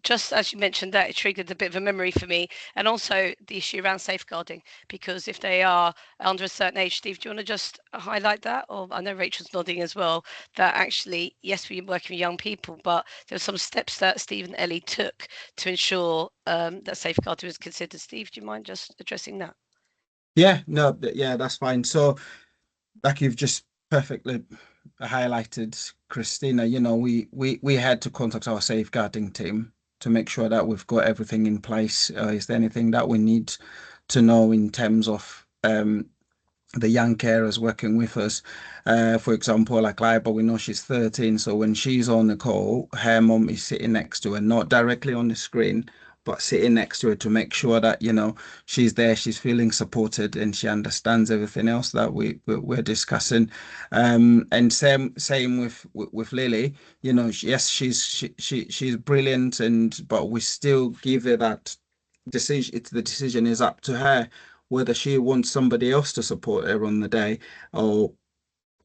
Speaker 1: Just as you mentioned that, it triggered a bit of a memory for me, and also the issue around safeguarding, because if they are under a certain age, Steve, do you want to just highlight that? Or I know Rachel's nodding as well, that actually, yes, we're working with young people, but there were some steps that Steve and Ellie took to ensure that safeguarding was considered. Steve, do you mind just addressing that?
Speaker 4: Yeah, no, yeah, that's fine. So like you've just perfectly highlighted, Christina, we had to contact our safeguarding team to make sure that we've got everything in place. Is there anything that we need to know in terms of the young carers working with us? For example, like Liba, we know she's 13, so when she's on the call, her mum is sitting next to her, not directly on the screen, but sitting next to her to make sure that, she's there, she's feeling supported, and she understands everything else that we're discussing. And same with Lily. Yes, she's brilliant, but we still give her that decision. The decision is up to her whether she wants somebody else to support her on the day or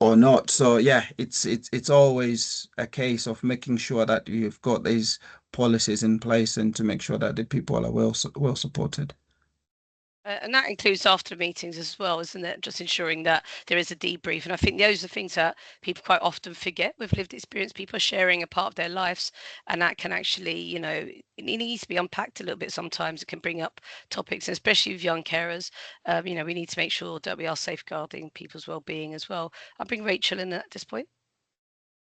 Speaker 4: not. So yeah, it's always a case of making sure that you've got these policies in place and to make sure that the people are well supported.
Speaker 1: And that includes after meetings as well, isn't it? Just ensuring that there is a debrief. And I think those are things that people quite often forget with lived experience. People are sharing a part of their lives, and that can actually, it needs to be unpacked a little bit sometimes. It can bring up topics, especially with young carers. We need to make sure that we are safeguarding people's well-being as well. I'll bring Rachel in at this point.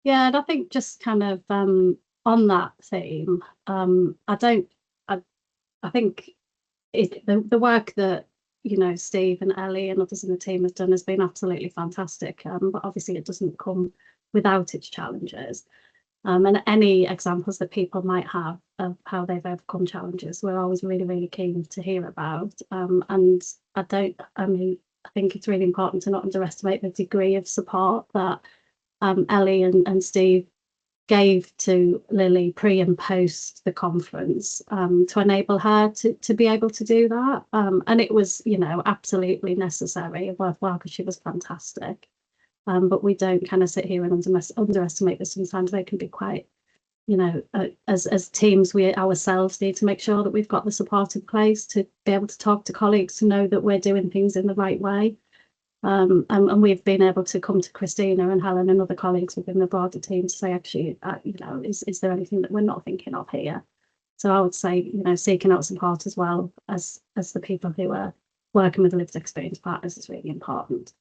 Speaker 6: Yeah, and I think just kind of on that theme, I think the work that Steve and Ellie and others in the team have done has been absolutely fantastic, but obviously it doesn't come without its challenges, and any examples that people might have of how they've overcome challenges, we're always really, really keen to hear about, and I think it's really important to not underestimate the degree of support that Ellie and Steve gave to Lily pre and post the conference to enable her to be able to do that. And it was, absolutely necessary and worthwhile because she was fantastic. But we don't kind of sit here and underestimate that sometimes they can be quite, as teams, we ourselves need to make sure that we've got the support in place to be able to talk to colleagues to know that we're doing things in the right way. And we've been able to come to Christina and Helen and other colleagues within the broader team to say, actually, is there anything that we're not thinking of here? So I would say, seeking out support as well as the people who are working with the lived experience partners is really important.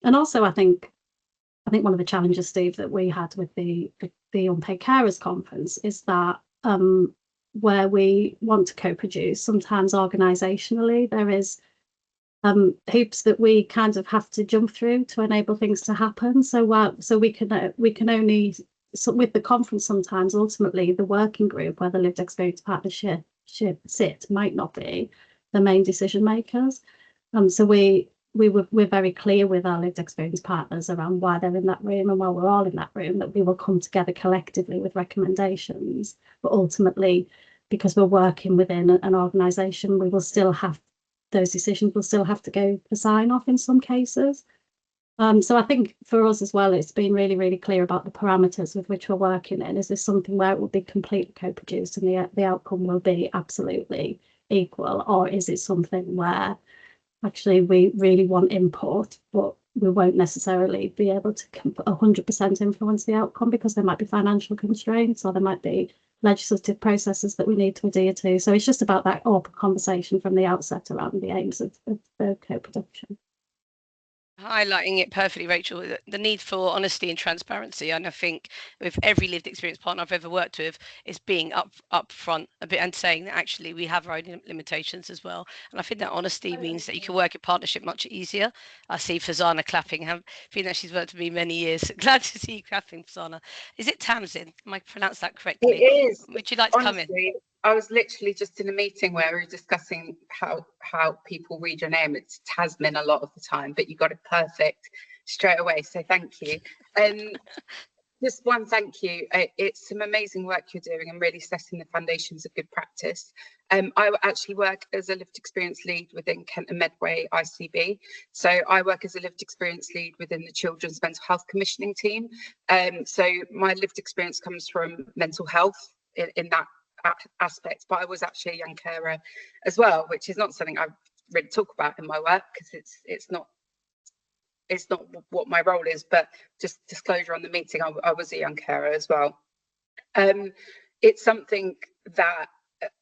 Speaker 6: And also, I think one of the challenges, Steve, that we had with the Unpaid Carers Conference is that where we want to co-produce, sometimes organisationally, there is hoops that we kind of have to jump through to enable things to happen. So we can only, so with the conference, sometimes ultimately the working group where the lived experience partnership sit might not be the main decision makers. So we're very clear with our lived experience partners around why they're in that room, and while we're all in that room, that we will come together collectively with recommendations. But ultimately, because we're working within an organisation, we will still have those decisions will still have to go for sign off in some cases. So I think for us as well, it's been really, really clear about the parameters with which we're working in. Is this something where it will be completely co-produced and the outcome will be absolutely equal, or is it something where actually we really want input, but we won't necessarily be able to 100% influence the outcome, because there might be financial constraints, or there might be legislative processes that we need to adhere to. So it's just about that open conversation from the outset around the aims of co-production.
Speaker 1: Highlighting it perfectly, Rachel, the need for honesty and transparency. And I think with every lived experience partner I've ever worked with, is being up front a bit and saying that actually we have our own limitations as well. And I think that honesty means that you can work in partnership much easier. I see Fazana clapping. I think that she's worked with me many years. Glad to see you clapping, Fazana. Is it Tamsin? Am I pronounced that correctly?
Speaker 7: It is.
Speaker 1: Would you like to come in?
Speaker 7: I was literally just in a meeting where we were discussing how people read your name. It's Tasmin a lot of the time, but you got it perfect straight away. So thank you. Just one thank you. It's some amazing work you're doing and really setting the foundations of good practice. I actually work as a lived experience lead within Kent and Medway ICB. So I work as a lived experience lead within the Children's Mental Health Commissioning team. So my lived experience comes from mental health in that aspect, but I was actually a young carer as well, which is not something I really talk about in my work, because it's not what my role is, but just disclosure on the meeting, I was a young carer as well. It's something that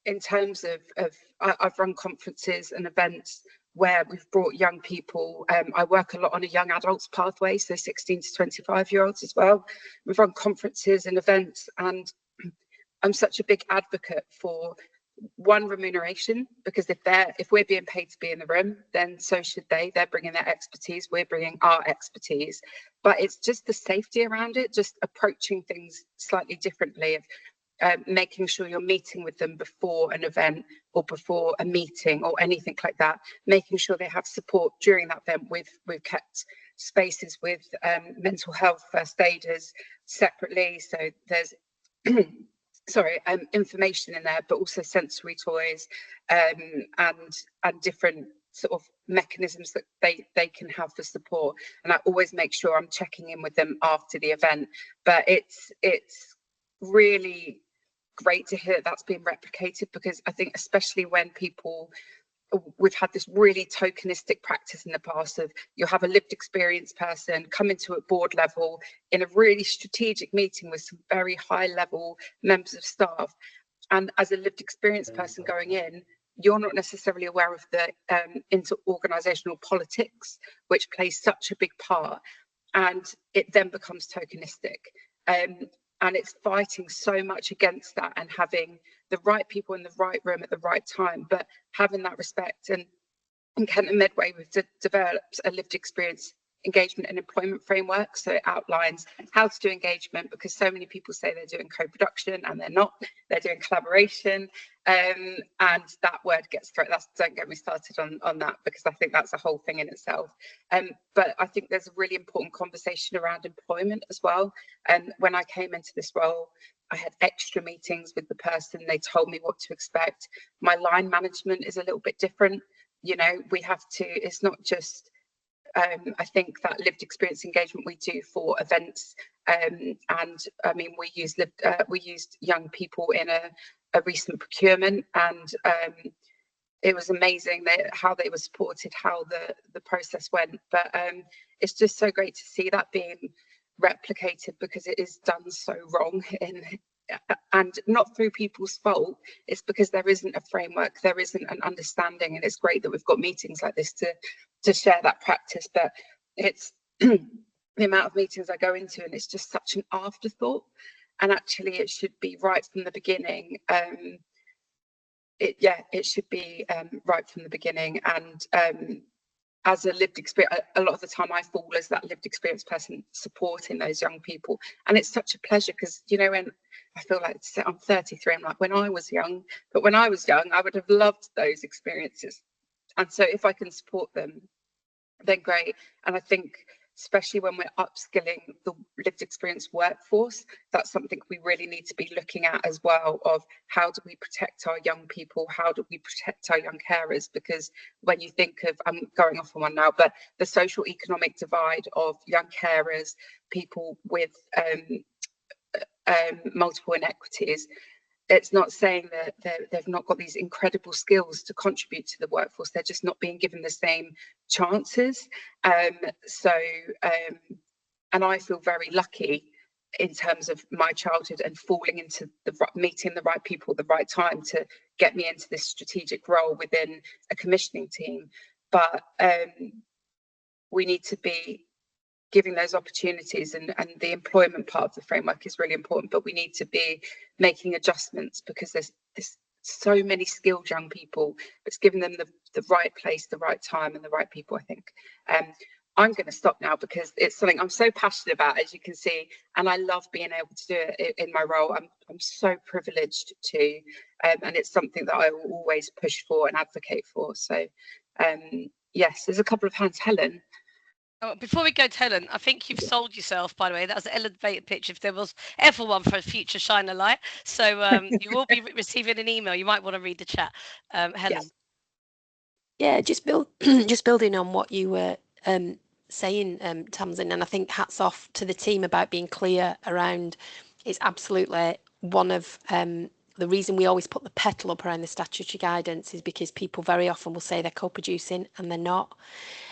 Speaker 7: in terms of I've run conferences and events where we've brought young people. I work a lot on a young adults pathway, so 16 to 25-year-olds as well. We've run conferences and events, and I'm such a big advocate for one, remuneration, because if we're being paid to be in the room, then so should they. They're bringing their expertise, we're bringing our expertise, but it's just the safety around it, just approaching things slightly differently, making sure you're meeting with them before an event or before a meeting or anything like that, making sure they have support during that event. We've kept spaces with mental health first aiders separately, so there's information in there, but also sensory toys and different sort of mechanisms that they can have for support. And I always make sure I'm checking in with them after the event. But it's really great to hear that that's being replicated, because I think especially when we've had this really tokenistic practice in the past of you have a lived experience person come into a board level in a really strategic meeting with some very high level members of staff, and as a lived experience person going in, you're not necessarily aware of the inter-organisational politics, which plays such a big part, and it then becomes tokenistic. And it's fighting so much against that, and having the right people in the right room at the right time, but having that respect. And in Kent and Medway, we've developed a lived experience engagement and employment framework. So it outlines how to do engagement, because so many people say they're doing co-production and they're not, they're doing collaboration. And that word gets thrown. Don't get me started on that, because I think that's a whole thing in itself. But I think there's a really important conversation around employment as well. And when I came into this role, I had extra meetings with the person. They told me what to expect. My line management is a little bit different. You know, we have to, it's not just, I think that lived experience engagement we do for events. And I mean, we used young people in a recent procurement, and it was amazing how they were supported, how the process went. But it's just so great to see that being replicated, because it is done so wrong and not through people's fault. It's because there isn't a framework, there isn't an understanding, and it's great that we've got meetings like this to share that practice. But it's the amount of meetings I go into, and it's just such an afterthought, and actually it should be right from the beginning. It should be right from the beginning. And as a lived experience, a lot of the time I fall as that lived experience person supporting those young people. And it's such a pleasure, because, you know, when I feel like I'm 33, I'm like, when I was young, I would have loved those experiences. And so if I can support them, then great. And I think, especially when we're upskilling the lived experience workforce, that's something we really need to be looking at as well, of how do we protect our young people, how do we protect our young carers? Because when you think of, I'm going off on one now, but the social economic divide of young carers, people with multiple inequities, it's not saying that they've not got these incredible skills to contribute to the workforce. They're just not being given the same chances. And I feel very lucky in terms of my childhood and falling into meeting the right people at the right time to get me into this strategic role within a commissioning team. But we need to be giving those opportunities, and the employment part of the framework is really important, but we need to be making adjustments because there's so many skilled young people. It's giving them the right place, the right time, and the right people, I think. I'm going to stop now because it's something I'm so passionate about, as you can see, and I love being able to do it in my role. I'm so privileged to, and it's something that I will always push for and advocate for. So yes, there's a couple of hands. Helen.
Speaker 1: Oh, before we go to Helen, I think you've sold yourself, by the way. That was an elevator pitch if there was ever one for a future Shine a Light. So you will be receiving an email. You might want to read the chat. Helen.
Speaker 2: Yeah, just building on what you were saying, Tamsin, and I think hats off to the team about being clear around. It's absolutely one of the reason we always put the petal up around the statutory guidance is because people very often will say they're co-producing and they're not,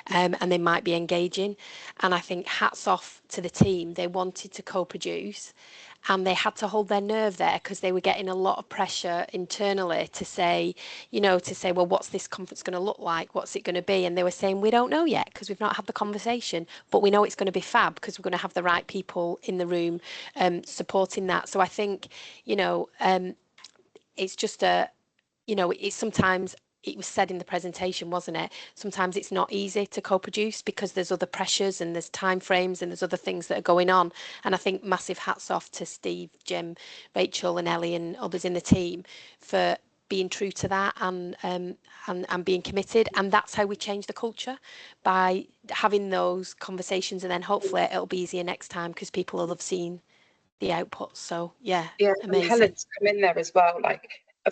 Speaker 2: and they might be engaging. And I think hats off to the team. They wanted to co-produce and they had to hold their nerve there because they were getting a lot of pressure internally to say, well, what's this conference going to look like? What's it going to be? And they were saying, we don't know yet because we've not had the conversation, but we know it's going to be fab because we're going to have the right people in the room supporting that. So I think, it's just it's sometimes, it was said in the presentation, wasn't it? Sometimes it's not easy to co-produce because there's other pressures and there's time frames and there's other things that are going on. And I think massive hats off to Steve, Jim, Rachel and Ellie and others in the team for being true to that and being committed. And that's how we change the culture, by having those conversations, and then hopefully it'll be easier next time because people will have seen the outputs. So yeah, amazing.
Speaker 7: And Helen's come in there as well. Like,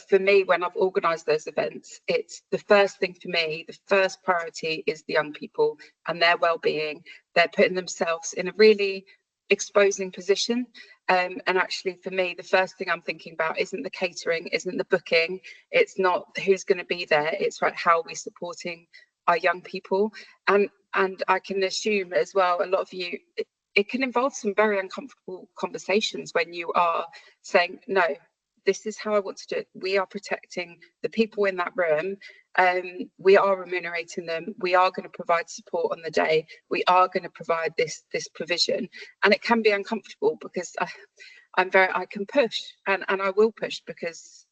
Speaker 7: for me, when I've organised those events, it's the first thing for me, the first priority is the young people and their well-being. They're putting themselves in a really exposing position, and actually for me the first thing I'm thinking about isn't the catering, isn't the booking, it's not who's going to be there, it's right, how are we supporting our young people. And I can assume as well, a lot of you, it can involve some very uncomfortable conversations when you are saying, no, this is how I want to do it. We are protecting the people in that room. We are remunerating them. We are going to provide support on the day. We are going to provide this provision. And it can be uncomfortable because I can push and I will push because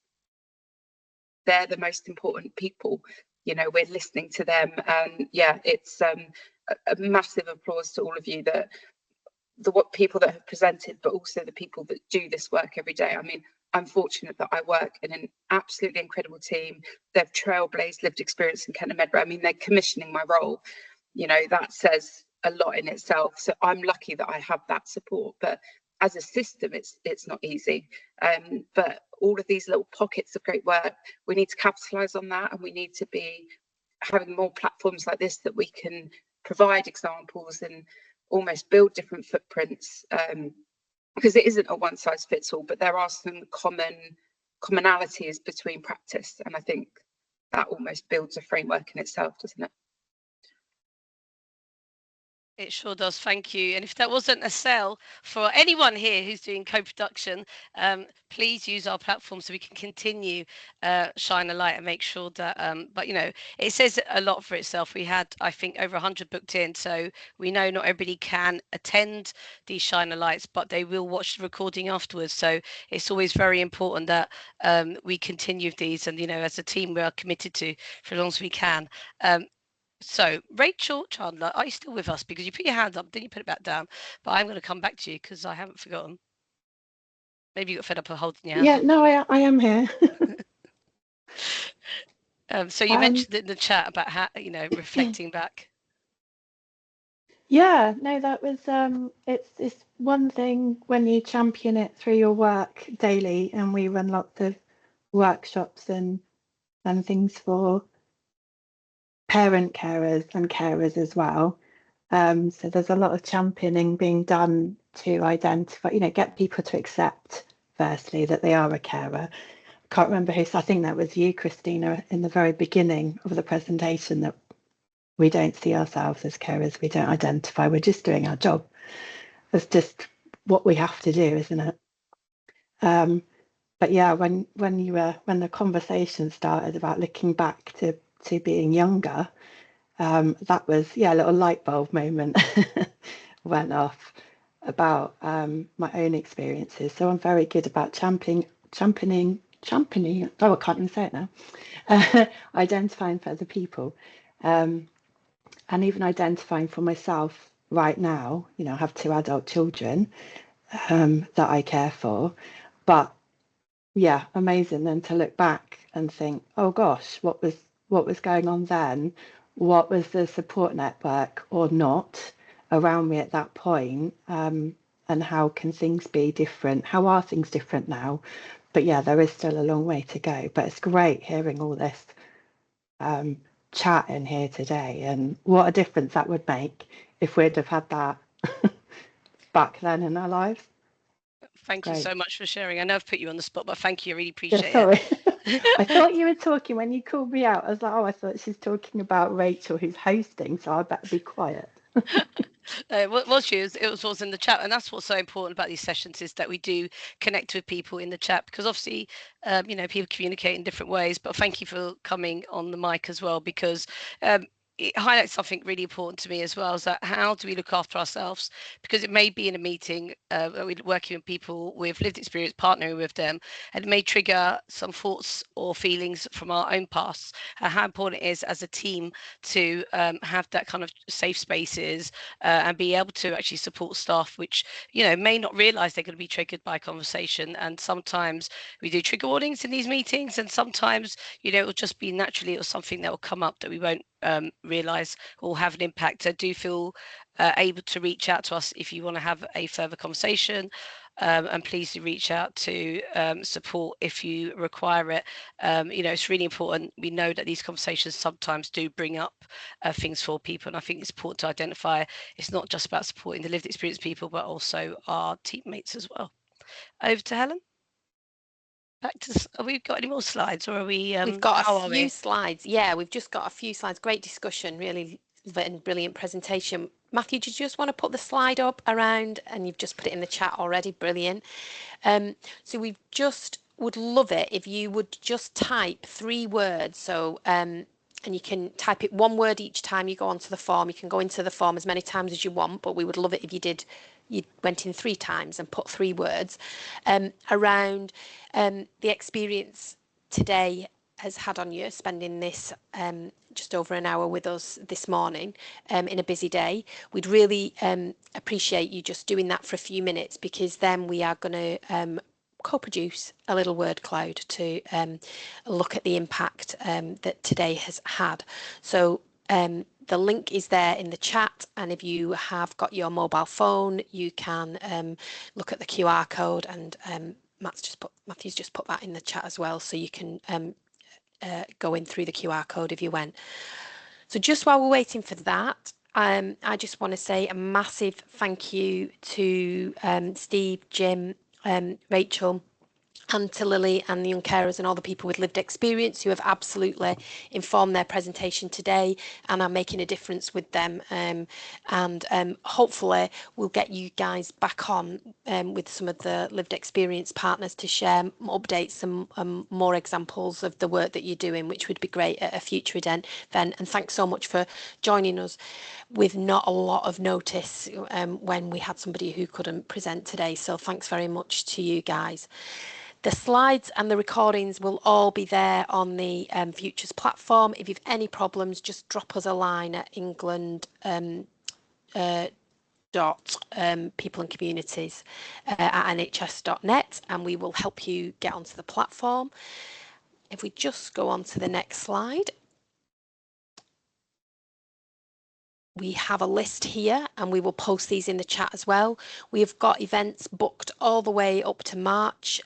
Speaker 7: they're the most important people. We're listening to them. And yeah, it's a massive applause to all of you, that what people that have presented, but also the people that do this work every day. I mean, I'm fortunate that I work in an absolutely incredible team. They've trailblazed lived experience in Kent and Medway. I mean, they're commissioning my role. That says a lot in itself. So I'm lucky that I have that support. But as a system, it's not easy. But all of these little pockets of great work, we need to capitalise on that, and we need to be having more platforms like this that we can provide examples and almost build different footprints. Because it isn't a one size fits all, but there are some commonalities between practice, and I think that almost builds a framework in itself, doesn't it?
Speaker 1: It sure does. Thank you. And if that wasn't a sell for anyone here who's doing co-production, please use our platform so we can continue shine a light and make sure that but it says a lot for itself. We had, I think, over 100 booked in, so we know not everybody can attend these shine a lights, but they will watch the recording afterwards. So it's always very important that we continue these, and as a team we are committed to for as long as we can. So, Rachel Chandler, are you still with us? Because you put your hand up, then you put it back down. But I'm going to come back to you because I haven't forgotten. Maybe you got fed up of holding your hand.
Speaker 8: Yeah, no, I am here.
Speaker 1: So you mentioned in the chat about how, reflecting back.
Speaker 8: Yeah, no, that was it's one thing when you champion it through your work daily, and we run lots of workshops and things for parent carers and carers as well. So there's a lot of championing being done to identify, get people to accept firstly, that they are a carer. I can't remember who, I think that was you, Christina, in the very beginning of the presentation, that we don't see ourselves as carers, we don't identify, we're just doing our job. It's just what we have to do, isn't it? But yeah, when the conversation started about looking back to being younger, that was, yeah, a little light bulb moment went off about my own experiences. So I'm very good about championing. Oh, I can't even say it now. Identifying for other people, and even identifying for myself right now. You know, I have 2 adult children that I care for, but yeah, amazing then to look back and think, oh gosh, what was going on then? What was the support network or not around me at that point? And how can things be different? How are things different now? But yeah, there is still a long way to go. But it's great hearing all this chat in here today, and what a difference that would make if we'd have had that back then in our lives.
Speaker 1: Thank you
Speaker 8: Great.
Speaker 1: so much for sharing. I know I've put you on the spot, but thank you. I really
Speaker 8: Yeah,
Speaker 1: appreciate
Speaker 8: sorry.
Speaker 1: it.
Speaker 8: I thought you were talking when you called me out. I was like, oh, I thought she's talking about Rachel, who's hosting, so I better be quiet.
Speaker 1: Well, it was in the chat, and that's what's so important about these sessions, is that we do connect with people in the chat, because obviously you know, people communicate in different ways. But thank you for coming on the mic as well, because it highlights something really important to me as well, is that how do we look after ourselves? Because it may be in a meeting we're working with people with lived experience, partnering with them, and it may trigger some thoughts or feelings from our own past. How important it is as a team to have that kind of safe spaces and be able to actually support staff, which, you know, may not realize they're going to be triggered by conversation. And sometimes we do trigger warnings in these meetings, and sometimes, you know, it'll just be naturally or something that will come up that we won't realize will have an impact. So do feel able to reach out to us if you want to have a further conversation. And please do reach out to support if you require it. You know, it's really important. We know that these conversations sometimes do bring up things for people, and I think it's important to identify it's not just about supporting the lived experience people, but also our teammates as well. Over to Helen. Back to, have we got any more slides, or are we?
Speaker 2: We've got
Speaker 1: how
Speaker 2: a
Speaker 1: are
Speaker 2: few
Speaker 1: we?
Speaker 2: slides. Yeah, we've just got a few slides. Great discussion, really brilliant presentation. Matthew, did you just want to put the slide up around, and you've just put it in the chat already? Brilliant. So we just would love it if you would just type 3 words. So and you can type it 1 word each time you go onto the form. You can go into the form as many times as you want, but we would love it if you went in 3 times and put 3 words around the experience today has had on you, spending this just over an hour with us this morning in a busy day. We'd really appreciate you just doing that for a few minutes, because then we are going to co-produce a little word cloud to look at the impact that today has had. So the link is there in the chat, and if you have got your mobile phone, you can look at the QR code, and Matthew's just put that in the chat as well, so you can go in through the QR code if you went. So just while we're waiting for that, I just want to say a massive thank you to Steve, Jim, Rachel, and to Lily and the young carers and all the people with lived experience who have absolutely informed their presentation today and are making a difference with them. And hopefully we'll get you guys back on with some of the lived experience partners to share updates and more examples of the work that you're doing, which would be great at a future event. And thanks so much for joining us with not a lot of notice when we had somebody who couldn't present today. So thanks very much to you guys. The slides and the recordings will all be there on the Futures platform. If you've any problems, just drop us a line at England people and communities at nhs.net, and we will help you get onto the platform. If we just go on to the next slide, we have a list here, and we will post these in the chat as well. We have got events booked all the way up to March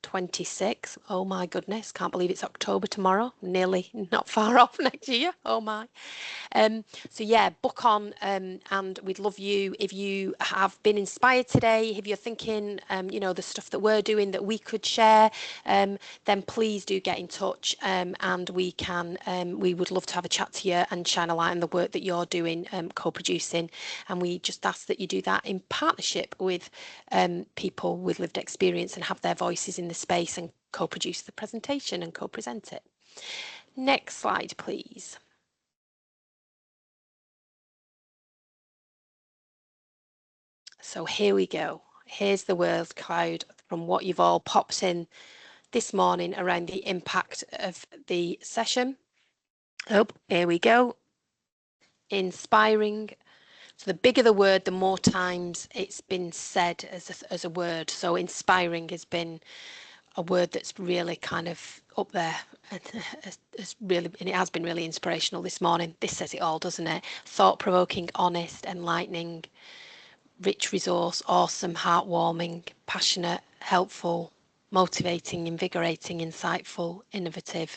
Speaker 2: 26. Oh my goodness, can't believe it's October tomorrow. Nearly not far off next year. Oh my. So yeah, book on, and we'd love you if you have been inspired today, if you're thinking, you know, the stuff that we're doing that we could share, then please do get in touch, and we would love to have a chat to you and shine a light on the work that you're doing, co-producing, and we just ask that you do that in partnership with people with lived experience and have their voices in the space and co-produce the presentation and co-present it. Next slide, please. So here we go. Here's the word cloud from what you've all popped in this morning around the impact of the session. Oh, here we go. Inspiring. So the bigger the word, the more times it's been said as a word. So inspiring has been a word that's really kind of up there, and it has been really inspirational this morning. This says it all, doesn't it? Thought-provoking, honest, enlightening, rich resource, awesome, heartwarming, passionate, helpful, motivating, invigorating, insightful, innovative,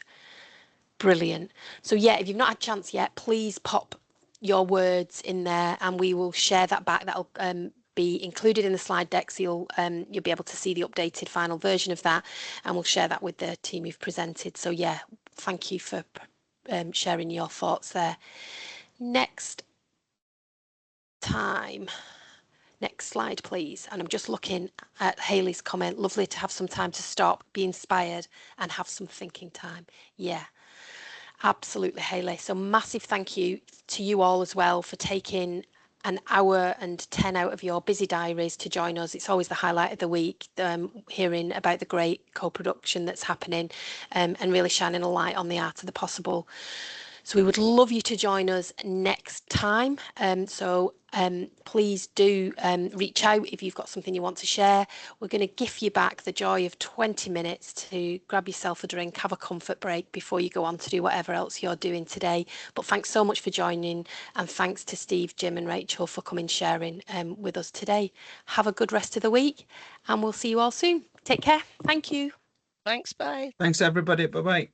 Speaker 2: brilliant. So yeah, if you've not had a chance yet, please pop your words in there and we will share that back. That'll be included in the slide deck, so you'll be able to see the updated final version of that, and we'll share that with the team who've presented. So yeah, thank you for sharing your thoughts there. Next slide, please. And I'm just looking at Hayley's comment. Lovely to have some time to stop, be inspired, and have some thinking time. Yeah, absolutely, Hayley. So massive thank you to you all as well for taking an hour and 10 out of your busy diaries to join us. It's always the highlight of the week, hearing about the great co-production that's happening, and really shining a light on the art of the possible. So we would love you to join us next time. Please do reach out if you've got something you want to share. We're going to gift you back the joy of 20 minutes to grab yourself a drink, have a comfort break before you go on to do whatever else you're doing today. But thanks so much for joining, and thanks to Steve, Jim and Rachel for coming sharing with us today. Have a good rest of the week and we'll see you all soon. Take care. Thank you.
Speaker 1: Thanks. Bye.
Speaker 4: Thanks, everybody. Bye-bye.